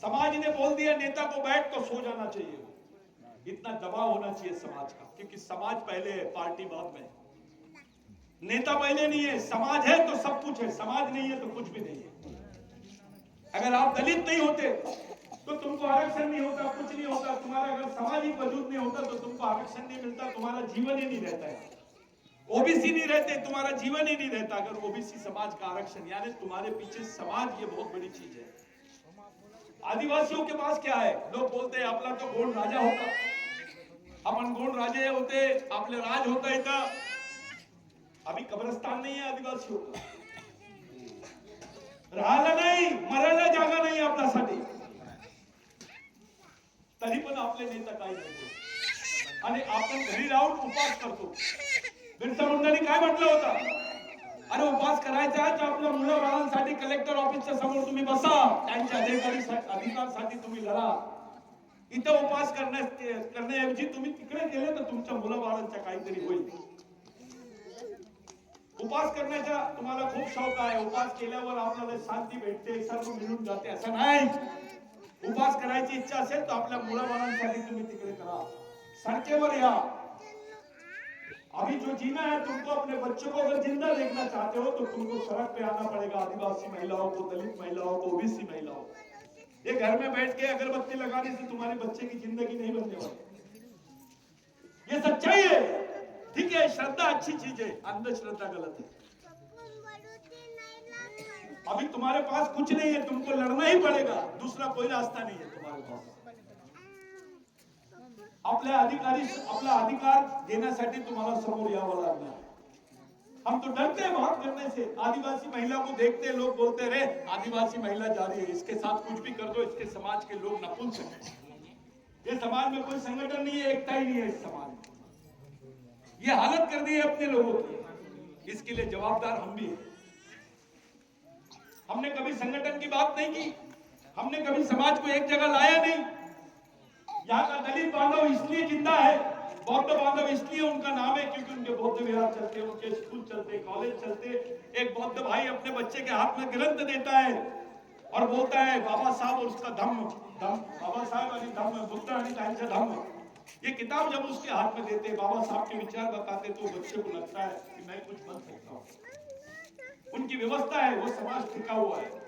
S1: समाज ने बोल दिया नेता को बैठ तो सो जाना चाहिए, इतना दबाव होना चाहिए समाज का, क्योंकि समाज पहले है, पार्टी बाद में। नेता पहले नहीं है, समाज है तो सब कुछ है, समाज नहीं है तो कुछ भी नहीं है। अगर आप दलित नहीं होते तो तुमको आरक्षण नहीं होता, कुछ नहीं होता। तुम्हारा अगर सामाजिक वजूद नहीं होता तो तुमको आरक्षण नहीं मिलता, तुम्हारा जीवन ही नहीं रहता है। ओबीसी नहीं रहते, तुम्हारा जीवन ही नहीं रहता अगर ओबीसी समाज का आरक्षण, यानी तुम्हारे पीछे समाज ये बहुत बड़ी चीज है। आदिवासियों के पास क्या है? लोग बोलते हैं आपला तो गोंड राजा होता, अपन गोंड राजे होते, आपले राज होता इथं। अभी कब्रिस्तान नहीं है आदिवासियों का, राहायला नाही, मरायला जागा नाही आपल्यासाठी, तरी पण आपले नेता काही नाही आणि आपण घरी राहून उपास करतो। बिरसा मुंडांनी काय म्हटलं होतं? अरे उपास करायचा आहे तर आपल्या मुलं बाळांसाठी कलेक्टर ऑफिसच्या समोर तुम्ही बसा, त्यांच्या अधिकारासाठी तुम्ही लढा। इथं उपास करण्याऐवजी तुम्ही तिकडे गेले तर तुमच्या मुलं बाळांच्या काहीतरी होईल। उपास करण्याचा तुम्हाला खूप शौक आहे, उपास केल्यावर आपल्याला शांती भेटते, सर्व मिळून जाते, असं नाही। उपास करायची इच्छा असेल तर आपल्या मुलाबाळांसाठी तुम्ही तिकडे करा, सड़केवर या। अभी जो जीना है तुमको, अपने बच्चों को अगर जिंदा देखना चाहते हो तो तुमको सड़क पे आना पड़ेगा। आदिवासी महिलाओं को, दलित महिलाओं को, ओबीसी महिलाओं को, ये घर में बैठ के अगरबत्ती लगाने से तुम्हारे बच्चे की जिंदगी नहीं बनने वाली, ये सच्चाई है। ठीक है, श्रद्धा अच्छी चीज है, अंधश्रद्धा गलत है। अभी तुम्हारे पास कुछ नहीं है, तुमको लड़ना ही पड़ेगा, दूसरा कोई रास्ता नहीं है तुम्हारे पास। आपला अधिकार देण्यासाठी तुम्हाला समोर यावं लागणार। हम तो डरते हैं बात करने से। आदिवासी महिला को देखते लोग बोलते रहे आदिवासी महिला जा रही है, इसके साथ कुछ भी कर दो, इसके समाज के लोग नपुंसक हैं। ये समाज में कोई संगठन नहीं है, एकता ही नहीं है इस समाज में। ये हालत कर दी है अपने लोगों की, इसके लिए जवाबदार हम भी हैं। हमने कभी संगठन की बात नहीं की, हमने कभी समाज को एक जगह लाया नहीं। यहाँ का दलित बांधव इसलिए जिंदा है, बौद्ध बांधव इसलिए उनका नाम है क्योंकि उनके बौद्ध विहार चलते, उनके स्कूल चलते, कॉलेज चलते। एक बौद्ध भाई अपने बच्चे के हाथ में ग्रंथ देता है और बोलता है बाबा साहब और उसका धम्म, बाबा साहब आणि धम्म, बुद्ध आणि त्यांचा धम्म। ये किताब जब उसके हाथ में देते, बाबा साहब के विचार बताते, तो बच्चे को लगता है कि मैं कुछ बन सकता हूँ। उनकी व्यवस्था है, वो समाज टिका हुआ है।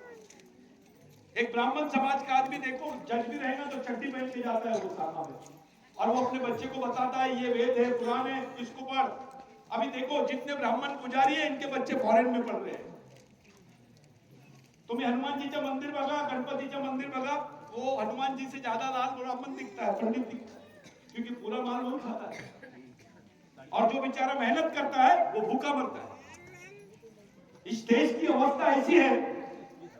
S1: एक ब्राह्मण समाज का आदमी देखो, जज भी रहेगा तो चड्डी पहन के जाता है वो सामने में, और वो अपने बच्चे को बताता है ये वेद है, पुराण है, इसको पढ़। अभी देखो जितने ब्राह्मण पुजारी है इनके बच्चे फॉरेन में पढ़ रहे हैं। तुम्हें हनुमानजीचं मंदिर बघा, गणपतीचं मंदिर बघा, वो हनुमान जी से ज्यादा लाल ब्राह्मण दिखता है, पंडित दिखता है, क्योंकि पूरा माल वो खाता है और जो बेचारा मेहनत करता है वो भूखा मरता है। इस देश की अवस्था ऐसी है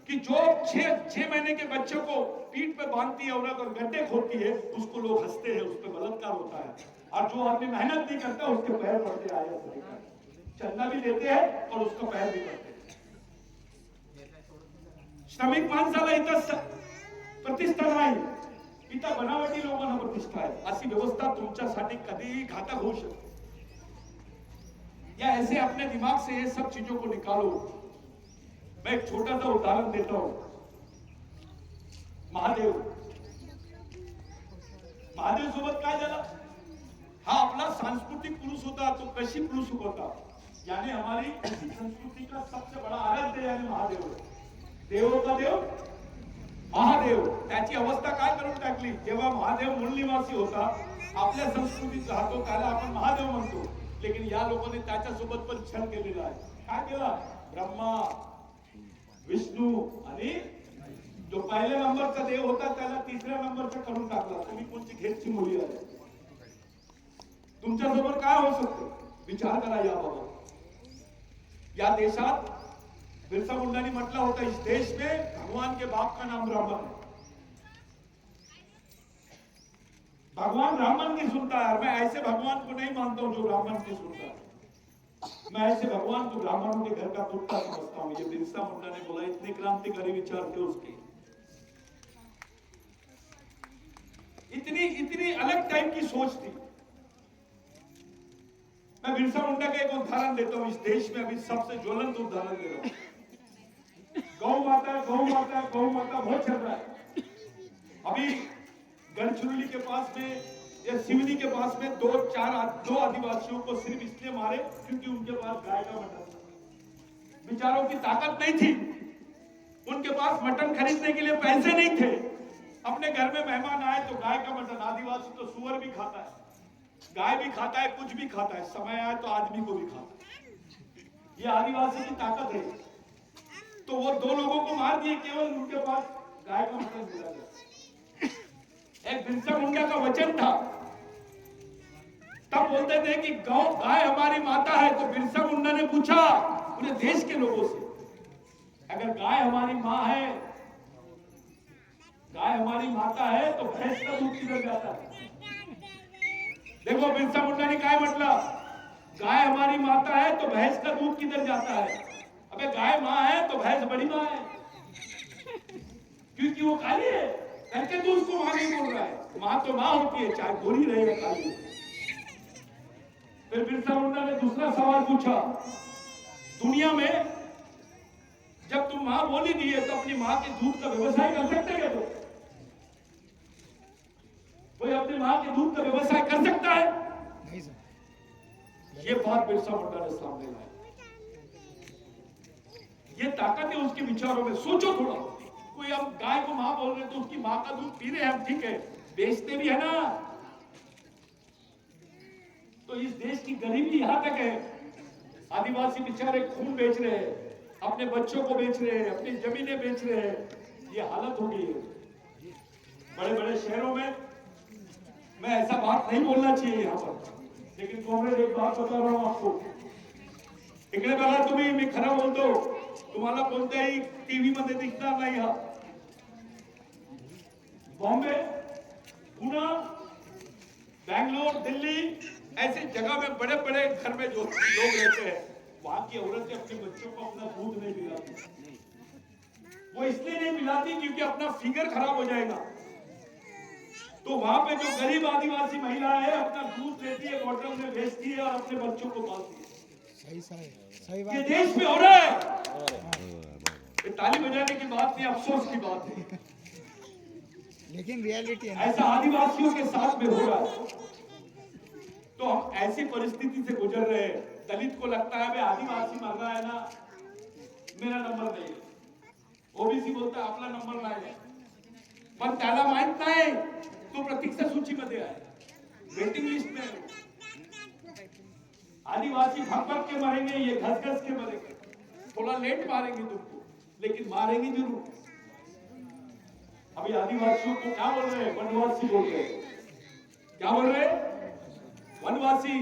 S1: कि जो 6 महीने के बच्चों को पीठ पे बांधती है औरत और गड्ढे खोदती है, उसको लोग हंसते हैं, उस पर बलात्कार होता है। और जो आदमी मेहनत नहीं करता उसके पैर पड़ते आया, चंदा भी देते हैं और उसका पैर भी पड़ते हैं। श्रमिक माणसाला इथं प्रतिष्ठा नाही, इथं बनावटी लोकांना प्रतिष्ठा आहे। अशी व्यवस्था तुमच्यासाठी कधीही घातक होऊ शकते। या ऐसे अपने दिमाग से ये सब चीजों को निकालो। मैं एक छोटा सा उदाहरण देता हूं। महादेव सोबत काय झालं? हा आपला सांस्कृतिक पुरुष होता, तो कृषि पुरुष होता। यानी हमारी संस्कृति का सबसे बड़ा आराध्य यानी महादेव है। देवों का देव महादेव। त्याची अवस्था काय करून टाकली? जेव्हा महादेव मूळ निवासी होता, आपल्या संस्कृतीत राहतो, त्याला आपण महादेव म्हणतो, लेकिन या लोकांनी त्याच्यासोबत पण छळ केलेला आहे। काय केला? ब्रह्मा, विष्णू आणि जो पहिल्या नंबरचा देव होता त्याला तिसऱ्या नंबरचा करून टाकला। तुम्ही कोणती घेतची मुली आहे? तुमच्यासोबत काय होऊ शकतो? विचार करा याबाबत। या देशात बिरसा मुंडा ने म्हटला होता, इस देश में भगवान के बाप का नाम ब्राह्मण है। भगवान ब्राह्मण की सुनता है और मैं ऐसे भगवान को नहीं मानता हूं जो ब्राह्मण की सुनता है। मैं ऐसे भगवान को ब्राह्मणों के घर का कुत्ता समझता हूं। ये बिरसा मुंडा ने बोला, इतने क्रांतिकारी विचार थे उसके, इतनी अलग टाइप की सोच थी। मैं बिरसा मुंडा का एक उदाहरण देता हूं। इस देश में अभी सबसे ज्वलंत उदाहरण दे रहा हूं। गौ माता बहुत चल रहा है। अभी गढ़चिरौली के पास में या सिवनी के पास में दो आदिवासियों को सिर्फ इसलिए मारे क्योंकि उनके पास गाय का मटन था। बेचारों की ताकत नहीं थी, उनके पास मटन खरीदने के लिए पैसे नहीं थे। अपने घर में मेहमान आए तो गाय का मटन। आदिवासी तो सुअर भी खाता है, गाय भी खाता है, कुछ भी खाता है, समय आए तो आदमी को भी खाता है। ये आदिवासी की ताकत है। तो वो दो लोगों को मार दिए, केवल उनके पास गाय का मटन मिला गया। एक बिरसा मुंडा का वचन था, तब बोलते थे कि गाय हमारी माता है। तो बिरसा मुंडा ने पूछा पूरे देश के लोगों से, अगर गाय हमारी माँ है, गाय हमारी माता है, तो भैंस का दूध किधर जाता है? देखो बिरसा मुंडा ने काय म्हटलं, गाय हमारी माता है तो भैंस का दूध किधर जाता है? अबे गाय माँ है तो भैंस बड़ी माँ है, क्योंकि वो काली है, करके तो उसको माँ नहीं बोल रहा है। माँ तो माँ होती है, चाहे गोरी रहे या काली। फिर बिरसा मुंडा ने दूसरा सवाल पूछा, दुनिया में जब तुम माँ बोली दी है तो अपनी माँ के दूध का व्यवसाय कर सकते हैं? तो कोई अपनी माँ के दूध का व्यवसाय कर सकता है?
S2: नहीं सर।
S1: ये बात बिरसा मुंडा ने सामने लाई। ये ताकत है उसके विचारों में। सोचो थोड़ा, कोई हम गाय को माँ बोल रहे तो उसकी माँ का दूध पी रहे हैं हम, ठीक है, बेचते भी है ना। तो इस देश की गरीबी यहां तक है, आदिवासी बेचारे खून बेच रहे हैं, अपने बच्चों को बेच रहे हैं, अपनी जमीनें बेच रहे हैं। ये हालत हो गई है बड़े बड़े शहरों में। मैं ऐसा बात नहीं बोलना चाहिए यहाँ पर, लेकिन कांग्रेस एक बात बता रहा हूं आपको। इकडे बघा तुम्ही, मी खरं बोलतो, तुम्हाला कोणत्याही टीव्ही मध्ये दिसणार नाही। हा बॉम्बे, पुणे, बैंगलोर, दिल्ली, ऐसे जगह में बड़े बड़े घर में जो लोग रहते हैं, वहां की औरतें अपने बच्चों को अपना दूध नहीं पिलाती। वो इसलिए नहीं पिलाती क्योंकि अपना फिगर खराब हो जाएगा। तो वहां पे जो गरीब आदिवासी महिला है, अपना दूध लेती है, बोतल में बेचती है और अपने बच्चों को पालती है।
S2: सही बात।
S1: ये देश में हो रहा है। ये ताली बजाने की बात नहीं, अफसोस की बात है,
S2: लेकिन रियलिटी है।
S1: ऐसा आदिवासियों के साथ में हो रहा है। तो हम ऐसी परिस्थिति से गुजर रहे हैं। दलित को लगता है भाई आदिवासी मर रहा है ना, मेरा नंबर नहीं है। ओबीसी बोलता है आपला नंबर नाही आहे, पण त्याला माहित नाही तो प्रतीक्षा सूचीमध्ये आहे, वेटिंग लिस्ट में। आदिवासी भग भग के मरेंगे, ये घस घस के मरेंगे, थोड़ा लेट मारेंगे तुमको, लेकिन मारेंगे जरूर। अभी आदिवासियों को क्या बोल रहे हैं? वनवासी बोल रहे हैं। क्या बोल रहे हैं? वनवासी।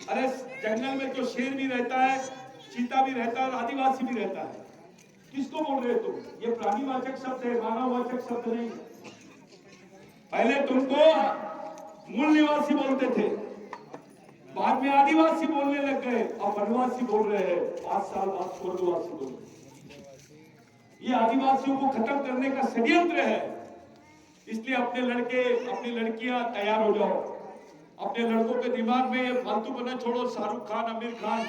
S1: अरे जंगल में तो शेर भी रहता है, चीता भी रहता है और आदिवासी भी रहता है। किसको बोल रहे हो तुम? ये प्राणीवाचक शब्द है, मानववाचक शब्द नहीं। पहले तुमको मूल निवासी बोलते थे, बाद में आदिवासी बोलने लग गए, अब वनवासी बोल रहे हैं, 5 साल बाद स्वर्गवासी बोल रहे हैं। ये आदिवासियों को खत्म करने का षड्यंत्र है। इसलिए अपने लड़के, अपनी लड़कियां तैयार हो जाओ। अपने लड़कों के दिमाग में ये फालतू बना छोड़ो, शाहरुख खान, आमिर खान,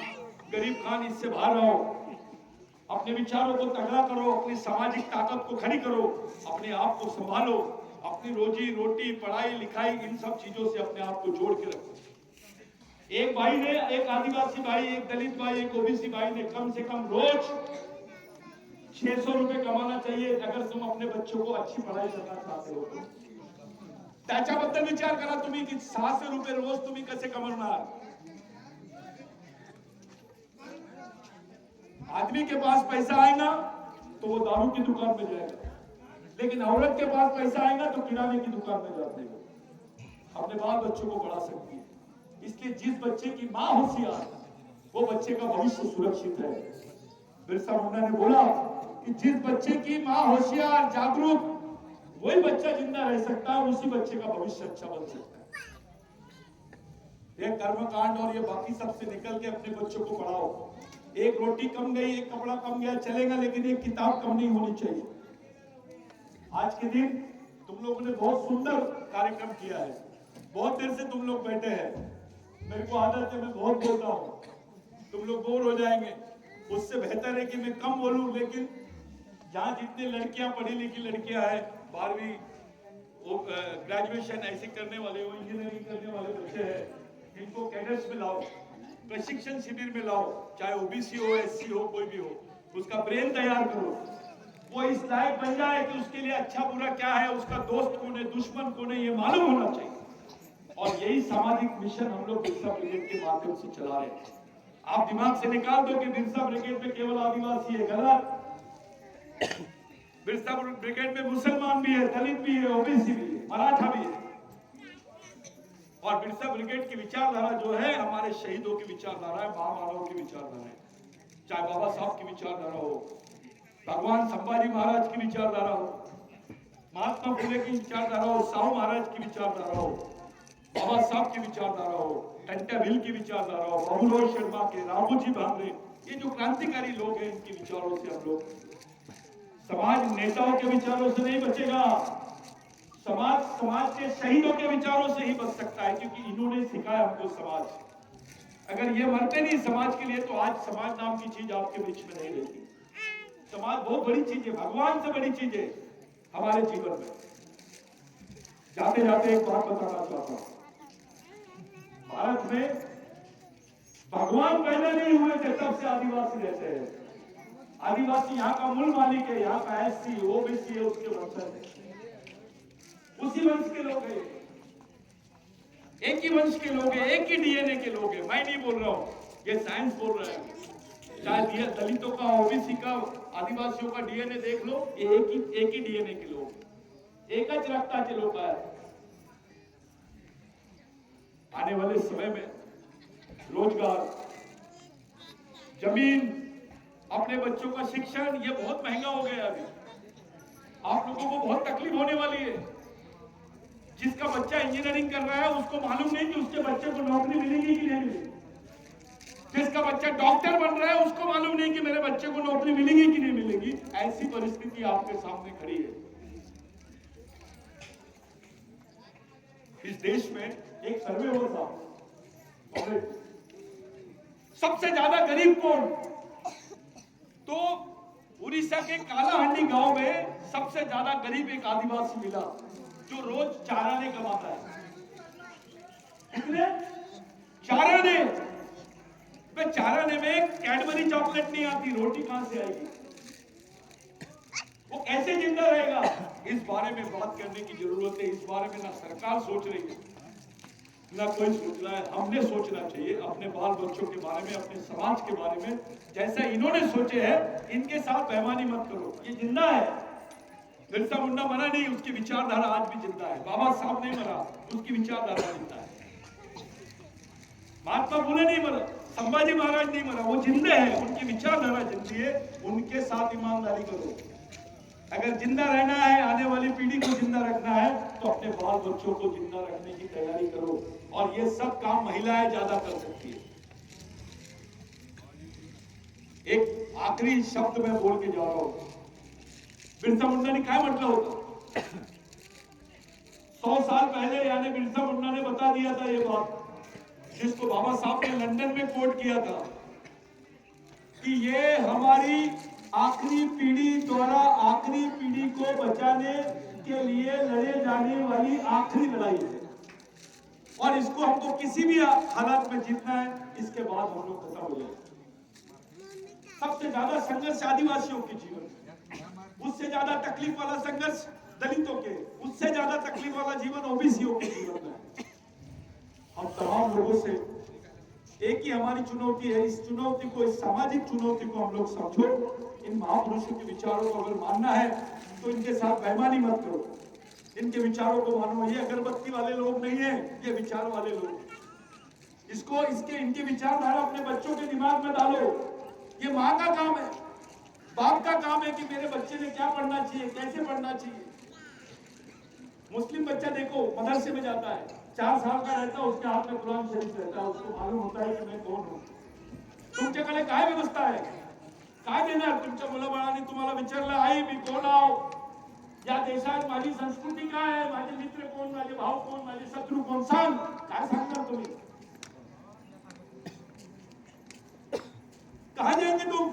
S1: गरीब खान, इससे बाहर आओ। अपने विचारों को तगड़ा करो, अपनी सामाजिक ताकत को खड़ी करो, अपने आप को संभालो, अपनी रोजी रोटी, पढ़ाई लिखाई, इन सब चीजों से अपने आप को जोड़ के रखो। एक भाई ने, एक आदिवासी भाई, एक दलित भाई, एक ओबीसी भाई ने कम से कम रोज 600 रुपए कमाना चाहिए अगर तुम अपने बच्चों को अच्छी पढ़ाई करना चाहते हो। त्याच्याबद्दल विचार करा तुम्ही की 600 रुपये रोज तुम्ही कसे कमवणार। आदमी के पास पैसा आएगा तो वो दारू की दुकान में जाएगा, लेकिन औरत के पास पैसा आएगा तो किराने की दुकान में जाते हो, अपने बाल बच्चों को बढ़ा सकती है। इसलिए जिस बच्चे की मां होशियार, वो बच्चे का भविष्य सुरक्षित है। बिरसा मुंडा ने बोला कि जिस बच्चे की मां होशियार, जागरूक, वही बच्चा जिंदा रह सकता है, उसी बच्चे का भविष्य अच्छा बन सकता है। ये कर्मकांड और ये बाकी सब से निकल के अपने बच्चों को पढ़ाओ। एक रोटी कम गई, एक कपड़ा कम गया चलेगा, लेकिन एक किताब कम नहीं होनी चाहिए। आज के दिन तुम लोगों ने बहुत सुंदर कार्यक्रम किया है, बहुत देर से तुम लोग बैठे हैं। मेरे को आदत है, मैं बहुत बोलता हूँ, तुम लोग बोर हो जाएंगे। उससे बेहतर है कि मैं कम बोलूं, लेकिन जहां जितने लड़कियां, पढ़ी लिखी लड़कियां हैं, 12वीं ग्रेजुएशन ऐसे करने वाले हो, इंजीनियरिंग करने वाले बच्चे हैं, इनको कैडेट्स में लाओ, प्रशिक्षण शिविर में लाओ, चाहे ओबीसी हो, एससी हो, कोई भी हो, उसका ब्रेन तैयार करो। वो इस लायक बन जाए कि उसके लिए अच्छा बुरा क्या है, उसका दोस्त कौन है, दुश्मन कौन है, ये मालूम होना चाहिए। और यही सामाजिक मिशन हम लोग बिरसा ब्रिगेड के माध्यम से चला रहे हैं। आप दिमाग से निकाल दो कि बिरसा ब्रिगेड में केवल आदिवासी है, गलत। बिरसा ब्रिगेड में मुसलमान भी है, दलित भी है, ओबीसी भी है, मराठा भी है। और बिरसा ब्रिगेड की विचारधारा जो है, हमारे शहीदों की विचारधारा है, महामानव की विचारधारा है। चाहे बाबा साहब की विचारधारा हो, भगवान संभाजी महाराज की विचारधारा हो, महात्मा फुले की विचारधारा हो, साहू महाराज की विचारधारा हो, बाबा साहब की विचारधारा हो, टंटा भिल की विचारधारा हो, बाबूराव शर्मा के, रामूजी भांगरे, ये जो क्रांतिकारी लोग हैं, इनके विचारों से हम लोग, समाज नेताओं के विचारों से नहीं बचेगा, समाज के शहीदों के विचारों से ही बच सकता है, क्योंकि इन्होंने सिखाया हमको समाज। अगर ये मरते नहीं समाज के लिए, तो आज समाज नाम की चीज आपके बीच में नहीं रहती। समाज बहुत बड़ी चीज है, भगवान से बड़ी चीज है हमारे जीवन में। जाते जाते एक बात बताना चाहता हूं, भारत में भगवान पैदा नहीं हुए थे, तब से आदिवासी रहते हैं। आदिवासी यहाँ का मूल मालिक है, यहाँ का एससी, ओबीसी है, उसके वंशज है, उसी वंश के लोग हैं, एक ही वंश के लोग हैं, एक ही डीएनए के लोग हैं। मैं नहीं बोल रहा हूं, ये साइंस बोल रहा है। चाहे दलितों का, ओबीसी का, आदिवासियों का डीएनए देख लो, ये एक ही डीएनए के लोग, एक ही रक्ता के लोग हैं। आने वाले समय में रोजगार, जमीन, अपने बच्चों का शिक्षण, ये बहुत महंगा हो गया अभी। आप लोगों को बहुत तकलीफ होने वाली है। जिसका बच्चा इंजीनियरिंग कर रहा है, उसको मालूम नहीं कि उसके बच्चे को नौकरी मिलेगी कि नहीं मिलेगी। जिसका बच्चा डॉक्टर बन रहा है, उसको मालूम नहीं कि मेरे बच्चे को नौकरी मिलेगी कि नहीं मिलेगी। ऐसी परिस्थिति आपके सामने खड़ी है। इस देश में एक सर्वे हुआ था, सबसे ज्यादा गरीब कौन, तो उड़ीसा के कालाहांडी गांव में सबसे ज्यादा गरीब एक आदिवासी मिला, जो रोज 4 आने कमाता है। कितने? 4 आने। 4 आने में कैडबरी चॉकलेट नहीं आती, रोटी कहां से आएगी, वो कैसे जिंदा रहेगा? इस बारे में बात करने की जरूरत है। इस बारे में ना सरकार सोच रही है, ना कोई सोच रहा है। हमने सोचना चाहिए अपने बाल बच्चों के बारे में, अपने समाज के बारे में, जैसा इन्होंने सोचे हैं। इनके साथ बेईमानी मत करो। ये जिंदा है, बिरसा मुंडा मरा नहीं, उसकी विचारधारा आज भी जिंदा है। बाबा साहब नहीं मरा, उसकी विचारधारा जिंदा है। महात्मा फुले नहीं मरा, संभाजी महाराज नहीं मरा, वो जिंदे हैं, उनकी विचारधारा जिंदी है। उनके साथ ईमानदारी करो। अगर जिंदा रहना है, आने वाली पीढ़ी को जिंदा रखना है, तो अपने बाल बच्चों को जिंदा रखने की तैयारी करो। और ये सब काम महिलाएं ज्यादा कर सकती है। एक आखिरी शब्द मैं बोल के जा रहा हूं। बिरसा मुंडा ने क्या मतलब होता? 100 साल पहले यानी बिरसा मुंडा ने बता दिया था ये बात, जिसको बाबा साहब ने लंदन में कोट किया था कि ये हमारी आखिरी पीढ़ी द्वारा आखिरी पीढ़ी को बचाने के लिए लड़े जाने वाली आखिरी लड़ाई है, और इसको हमको किसी भी हालात में जीतना है। इसके बाद हम लोग खत्म हो जाएंगे। सबसे ज्यादा संघर्ष आदिवासियों के जीवन में, उससे ज्यादा तकलीफ वाला संघर्ष दलितों के, उससे ज्यादा तकलीफ वाला जीवन ओबीसीओ के जीवन में है। हम तमाम लोगों से एक ही हमारी चुनौती है। इस चुनौती को, इस सामाजिक चुनौती को हम लोग समझो। इन महापुरुषों के विचारों को अगर मानना है तो इनके साथ बेईमानी मत करो, इनके विचारों को मानो। ये अगरबत्ती वाले लोग नहीं है, ये विचार वाले लोग। इसको इनके विचारधारा अपने बच्चों के दिमाग में डालो। ये माँ का काम है, बाप का काम है कि मेरे बच्चे ने क्या पढ़ना चाहिए, कैसे पढ़ना चाहिए। मुस्लिम बच्चा देखो मदरसे में जाता है, 4 साल का रहता है, उसके हाथ में कुरान शरीफ रहता है, उसको मालूम होता है कि मैं कौन हूं। तुमच्याकडे काय व्यवस्था आहे? काय देणार तुमच्या मुलाबाळांनी तुम्हाला विचारलं, आई मी कोण आहो, या देशात माझी संस्कृती काय आहे, माझे मित्र कोण, माझे भाऊ कोण, माझे शत्रू कोण, सांग, काय सांगणार तुम्ही? कहां जाएंगे तुम?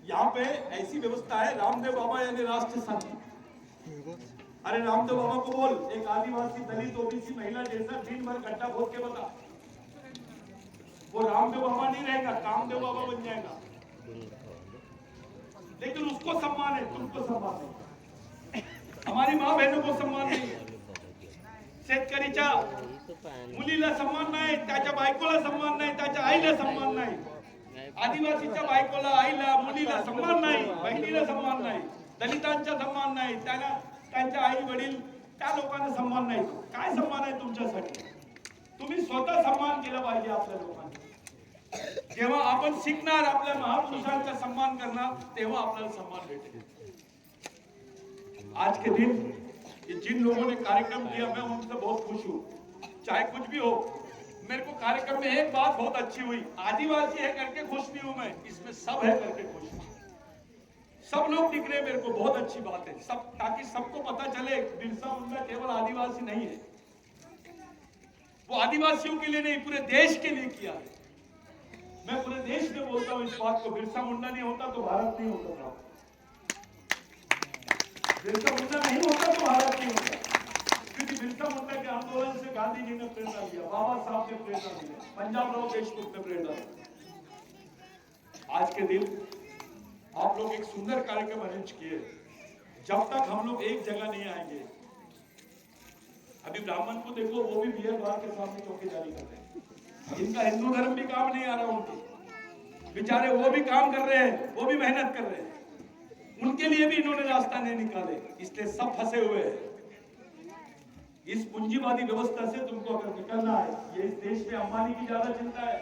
S1: यहाँ पे ऐसी व्यवस्था है, रामदेव बाबा यानी राष्ट्र संत। अरे रामदेव बाबा को बोल, एक आदिवासी दलित ओबीसी महिला जैसा दिन भर गड्ढा खोद के बता। वो रामदेव बाबा नहीं रहेगा, कामदेव बाबा बन जाएगा। लेकिन उसको सम्मान है, तुमको सम्मान नहीं। हमारी माँ बहनों को सम्मान नहीं है। शेतकरीच्या मुलीला सम्मान नाही, त्याच्या बायकोला सम्मान नाही, त्याच्या आईला सम्मान नाही। आदिवासीच्या बायकोला, आईला, मुलीला सम्मान नाही, बहिणीला सम्मान नाही, दलितांचा सम्मान नाही, त्यांच्या आई वडील त्या लोकांना सम्मान नाही। काय सम्मान आहे तुमच्यासाठी? तुम्ही स्वतः सम्मान केला पाहिजे आपल्या लोकांना। जेव्हा आपण शिकणार, आपल्या महापुरुषांचा सम्मान करणार, तेव्हा आपल्याला सम्मान भेटेल। आज के दिन ये जिन लोगों ने कार्यक्रम किया, मैं उनसे बहुत खुश हूँ। चाहे कुछ भी हो, मेरे को कार्यक्रम में एक बात बहुत अच्छी हुई, आदिवासी है करके खुश नहीं हूं मैं, इसमें सब है करके खुश हूं। सब लोग दिख रहे, मेरे को बहुत अच्छी बात है। सब, ताकि सबको पता चले बिरसा मुंडा केवल आदिवासी नहीं है, वो आदिवासियों के लिए नहीं, पूरे देश के लिए किया है। मैं पूरे देश में बोलता हूँ इस बात को, बिरसा मुंडा नहीं होता तो भारत नहीं होता था। बिरसा मुंडा नहीं होता तो भारत नहीं होता, क्योंकि बिरसा मुंडा के आंदोलन से गांधी जी ने प्रेरणा लिया, बाबा साहब ने प्रेरणा लिया, पंजाब राव देशमुख ने प्रेरणा लिया। आज के दिन आप लोग एक सुंदर कार्यक्रम अरेंज किए। जब तक हम लोग एक जगह नहीं आएंगे, अभी ब्राह्मण को देखो, वो भी बियर बार के सामने चौकीदारी करते हैं। इनका हिंदू धर्म भी काम नहीं आ रहा, उनके बेचारे वो भी काम कर रहे हैं, वो भी मेहनत कर रहे हैं, उनके लिए भी इन्होंने रास्ता नहीं निकाले, इसलिए सब फंसे हुए हैं। इस पूंजीवादी व्यवस्था से तुमको अगर निकलना है, ये इस देश में अंबानी की ज्यादा चिंता है,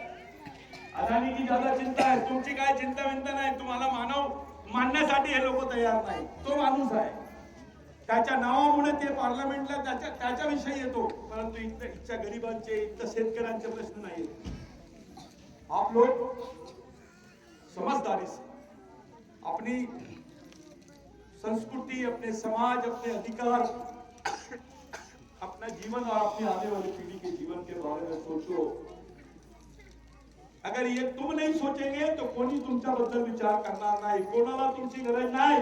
S1: अदानी की ज्यादा चिंता है, तुमची काय चिंता विंता नाही। तुम्हाला मानव मानण्यासाठी हे लोक तयार नाही। तो माणूस आहे, त्याच्या नावामुळे ते पार्लमेंटला त्याच्याविषयी येतो, परंतु इथच्या गरिबांचे, इथच्या शेतकऱ्यांचे प्रश्न नाही। आप लोग समझदारी से अपनी संस्कृति, अपने समाज, अपने अधिकार, अपना जीवन और अपनी आने वाली पीढ़ी के जीवन के बारे में सोचो। अगर ये तुम नहीं सोचेंगे तो कोणी तुमच्याबद्दल विचार करणार नाही, कोणाला तुमची गरज नाही।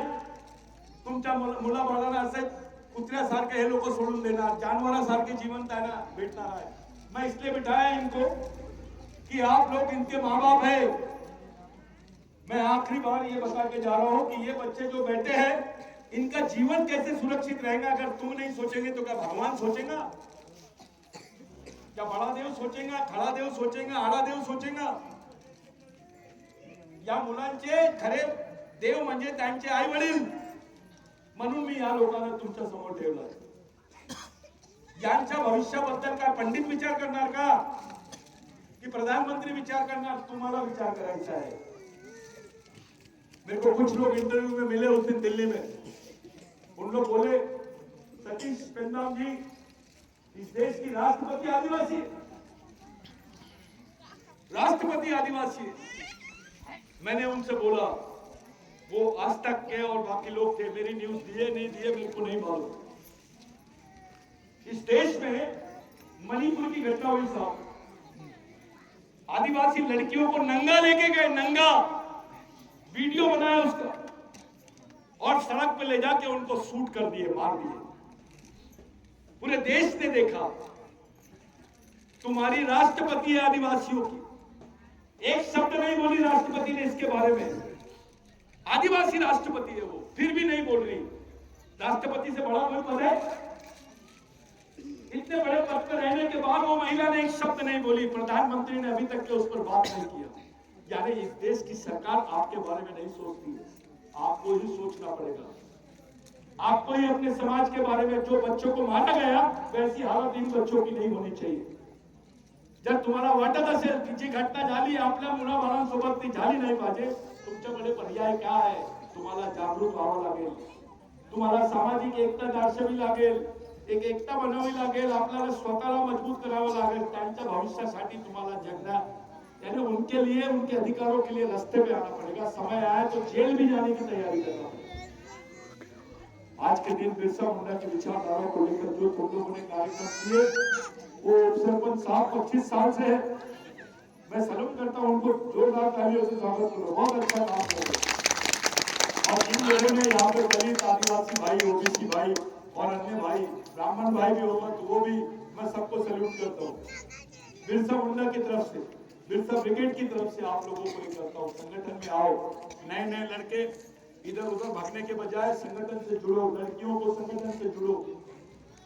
S1: तुमच्या मुलाबाळांना असे कुत्र्यासारखे हे लोक सोडून देणार, जानवरासारखे जीवन त्यांना भेटणार आहे। मैं इसलिए बिठाया इनको कि आप लोग इनके माँ बाप है। मैं आखिरी बार ये बता के जा रहा हूं कि ये बच्चे जो बैठे हैं, इनका जीवन कैसे सुरक्षित रहेगा। अगर तुम नहीं सोचेंगे तो क्या भगवान सोचेगा? क्या बड़ा देव सोचेगा, खडा देव सोचेगा, आडा देव सोचेगा? या मुलांचे खरे देव म्हणजे त्यांचे आई वडील, म्हणून मी या लोकांना तुमच्या समोर ठेवलं. यांच्या भविष्याबद्दल काय पंडित विचार करणार का, कि प्रधानमंत्री विचार करणार? तुम्हाला विचार करायचा है. मेरे को कुछ लोग इंटरव्यू में मिले उस दिन दिल्ली में, उन लोग बोले सतीश पेंदाम जी इस देश की राष्ट्रपति आदिवासी है, राष्ट्रपति आदिवासी है. मैंने उनसे बोला, वो आज तक के और बाकी लोग थे, मेरी न्यूज दिए नहीं दिए मेरे को नहीं मालूम. इस देश में मणिपुर की घटना हुई साहब, आदिवासी लड़कियों को नंगा लेके गए, नंगा वीडियो बनाया उसका, और सड़क पे ले जाके उनको शूट कर दिए, मार दिए. पूरे देश ने देखा. तुम्हारी राष्ट्रपति है आदिवासियों की, एक शब्द नहीं बोली राष्ट्रपति ने इसके बारे में. आदिवासी राष्ट्रपति है वो, फिर भी नहीं बोल रही. राष्ट्रपति से बड़ा कोई पद है? इतने बड़े पद पर रहने के बाद वो महिला ने एक शब्द नहीं बोली. प्रधानमंत्री ने अभी तक के उस पर बात नहीं किया. यानी इस देश की सरकार आपके बारे में नहीं सोचती है, आपको ही सोचना पड़ेगा. आपको ही अपने समाज के बारे में, जो बच्चों को मारा गया वैसी हालत इन बच्चों की नहीं होनी चाहिए. जर तुम्हाला वाटत असेल की जी घटना झाली आपल्या मुलाबाळांसोबत ती झाली नाही पाहिजे, तुमच्याकडे पर्याय काय आहे? तुम्हाला जागरूक व्हावं लागेल, तुम्हाला सामाजिक एकता दर्शवावी लागेल, एक एकता बनवावी लागेल, आपल्याला स्वतःला मजबूत करावं लागेल. त्यांच्या भविष्यासाठी तुम्हाला जगना, यानी उनके लिए, उनके अधिकारों के लिए रास्ते पे आना पड़ेगा. समय आया तो जेल भी जाने की तैयारी करना पड़ेगा. आज के दिन बिरसा मुंडा की विचारधारा को लेकर जो तुम लोगों ने कार्यक्रम किए, वो सरपंच साहब 25 साल से है. मैं सलाम करता हूं उनको, जोरदार तालियों से स्वागत करो. बहुत अच्छा काम कर रहे हैं. और इन लोगों ने यहाँ पे दलित, आदिवासी भाई, ओबीसी भाई और अन्य भाई, ब्राह्मण भाई भी होगा तो वो भी मैं सबको सैल्यूट करता हूँ. बिरसा मुंडा की तरफ से, बिरसा ब्रिगेड की तरफ से आप लोगों को ये करता हूँ, संगठन में आओ. नए नए लड़के इधर उधर भागने के बजाय संगठन से जुड़ो, लड़कियों को संगठन से जुड़ो.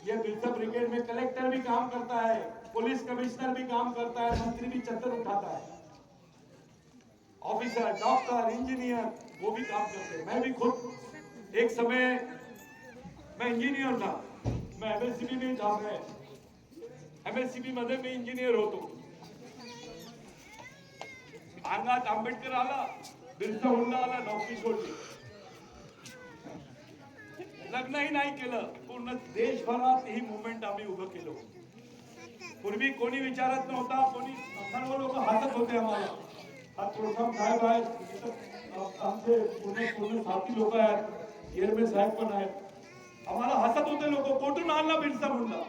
S1: ये बिरसा ब्रिगेड में कलेक्टर भी काम करता है, पुलिस कमिश्नर भी काम करता है, मंत्री भी चक्कर उठाता है, ऑफिसर, डॉक्टर, इंजीनियर वो भी काम करते हैं. मैं भी खुद एक समय मैं इंजिनियर था, मैं एमएससीबी में था, मैं एमएससीबी मध्ये मी इंजिनियर होतो. अंगात आंबेडकर आला, बिरसा मुंडा आला, नौकरी सोडली, लग्नही नाही केलं. पूर्ण देशभरात ही मुवमेंट आम्ही उभं केलं. पूर्वी कोणी विचारत नव्हता, कोणी सर्व लोक हसत होते आम्हाला. हा प्रोग्राम साहेब आहेत, आमचे पूर्ण साथी लोक आहेत, येरमे साहेब पण आहेत. हमारा हसत होते लोग, कोटून आना बिरसा मुंडा.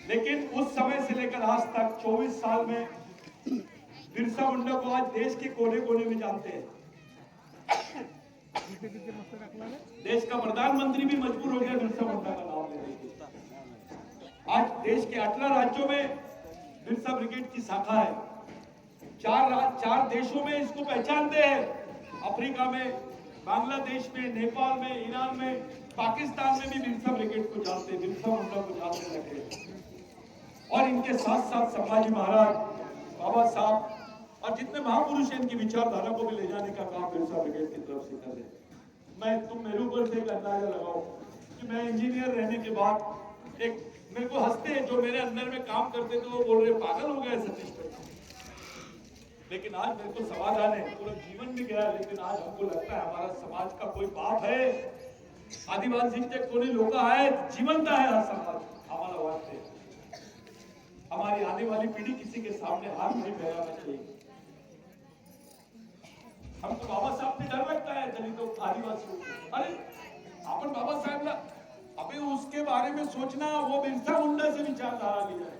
S1: लेकिन उस समय से लेकर आज तक 24 साल में बिरसा मुंडा को आज देश के कोने कोने में जानते हैं. देश का प्रधानमंत्री भी मजबूर हो गया बिरसा मुंडा का नाम लेने के. आज देश के 18 राज्यों में बिरसा ब्रिगेड की शाखा है. 4 देशों में इसको पहचानते हैं, अफ्रीका में, बांग्लादेश में, नेपाल में, ईरान में, पाकिस्तान में भी बिरसा ब्रिगेड को जानते, बिरसा मुंडा को जानते लगे. और इनके साथ साथ संभाजी महाराज, बाबा साहब और जितने महापुरुष हैं, इनकी विचारधारा को भी ले जाने का काम बिरसा ब्रिगेड की तरफ से कर रहे हैं. तुम मेरे ऊपर से एक अंदाजा लगाओ कि मैं इंजीनियर रहने के बाद एक मेरे को हंसते हैं, जो मेरे अंदर में काम करते थे वो बोल रहे पागल हो गए सतीश पे. लेकिन आज मेरे को समाधान है, पूरा जीवन भी गया, लेकिन आज हमको लगता है हमारा समाज का कोई बाप है, आदिवासींचे कोणी लोक आहेत, जिवंत आहे हा समाज. आम्हाला वाटते हमारी आने वाली पीढ़ी किसी के सामने हाथ नहीं फैलाना चाहिए. हमको बाबा साहब से डर लगता है, दलितों, आदिवासियों को. अरे अपन बाबा साहब ला, अबे उसके बारे में सोचना, वो बिरसा मुंडा से विचारधारा लिया है.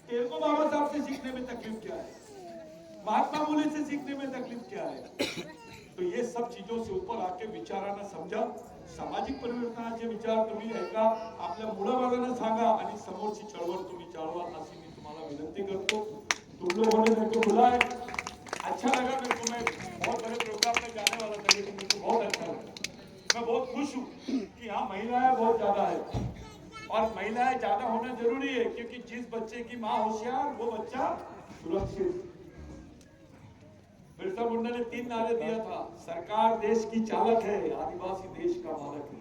S1: तेरे को बाबा साहब से सीखने में तकलीफ क्या है, महात्मा फुले से सीखने में तकलीफ क्या है? तो ये सब चीजों से ऊपर आके विचारांना समजा. सामाजिक परिवर्तनाचे विचार तुम्ही ऐका, आपल्या मुलाबाळांना सांगा आणि समोरची चळवळ तुम्ही चालवा, अशी मी तुम्हाला विनंती करतो. तुम लोगों ने मेरे को बुलाया, अच्छा लगा मेरे को. मैं बहुत बड़े प्रोग्राम में जाने वाला था, लेकिन मेरे को बहुत अच्छा लगा. मैं बहुत खुश हूँ कि यहाँ महिलाएं बहुत ज्यादा है. और महिलाएं ज्यादा होना जरूरी है, क्योंकि जिस बच्चे की मां होशियार वो बच्चा सुरक्षित। बिरसा मुंडा ने 3 नारे दिया था, सरकार देश की चालक है, आदिवासी देश का मालक है।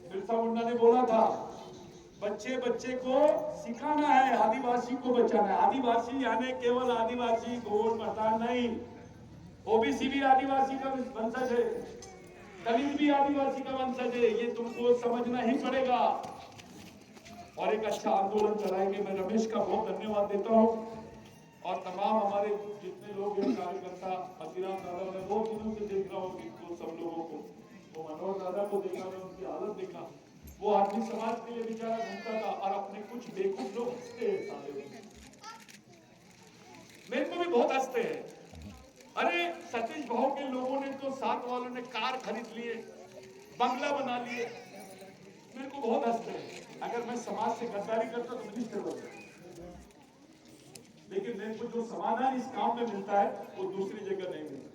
S1: बिरसा मुंडा ने बोला था, बच्चे बच्चे को सिखाना है, आदिवासी को बचाना है। आदिवासी यानी केवल आदिवासी गोड़ प्रधान नहीं, ओबीसी भी आदिवासी का वंशज है, दलित भी आदिवासी का वंशज है, ये तुमको समझना ही पड़ेगा। और एक अच्छा आंदोलन चलाएंगे। मैं रमेश का बहुत धन्यवाद देता हूँ और तमाम हमारे जितने लोग हैं कार्यकर्ता, हसीराम दादा, मैं बहुत दिनों से देख रहा हूँ इनको सब लोगों को, वो मनोहर दादा को देखा, मैं उनकी हालत देखा, वो आदमी समाज के लिए बेचारा घूमता था और अपने कुछ बेवकूफ लोग हंसते हैं साले। मेरे को भी बहुत हंसते हैं। अरे सतीश भाव के लोगों ने तो, साथ वालों ने कार खरीद लिए, बंगला बना लिए, मेरे को बहुत हंसते हैं। अगर मैं समाज से गद्दारी करता तो मिनिस्टर बनता, लेकिन मेरे को जो समाधान इस काम में मिलता है वो दूसरी जगह नहीं मिलता।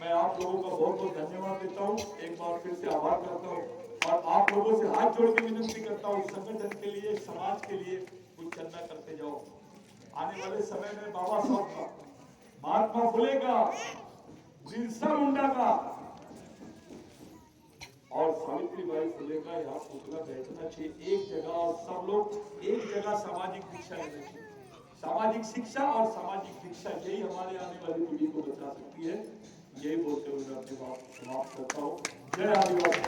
S1: मैं आप लोगों का बहुत बहुत धन्यवाद देता हूँ, एक बार फिर से आभार करता हूँ और आप लोगों से हाथ जोड़ के विनती करता हूँ, संगठन के लिए, समाज के लिए कुछ चंदा करते जाओ। आने वाले समय में बाबा साहब का, महात्मा फुले का, बिरसा मुंडा का और सावित्रीबाई फुले का यहाँ पुतला बैठना चाहिए एक जगह, और सब लोग एक जगह सामाजिक दीक्षा लेना चाहिए। सामाजिक शिक्षा और सामाजिक दीक्षा यही हमारे आने वाली पीढ़ी को बचा सकती है। यही बोलते हुए मैं अपनी बात समाप्त करता हूँ। जय आदिवासी।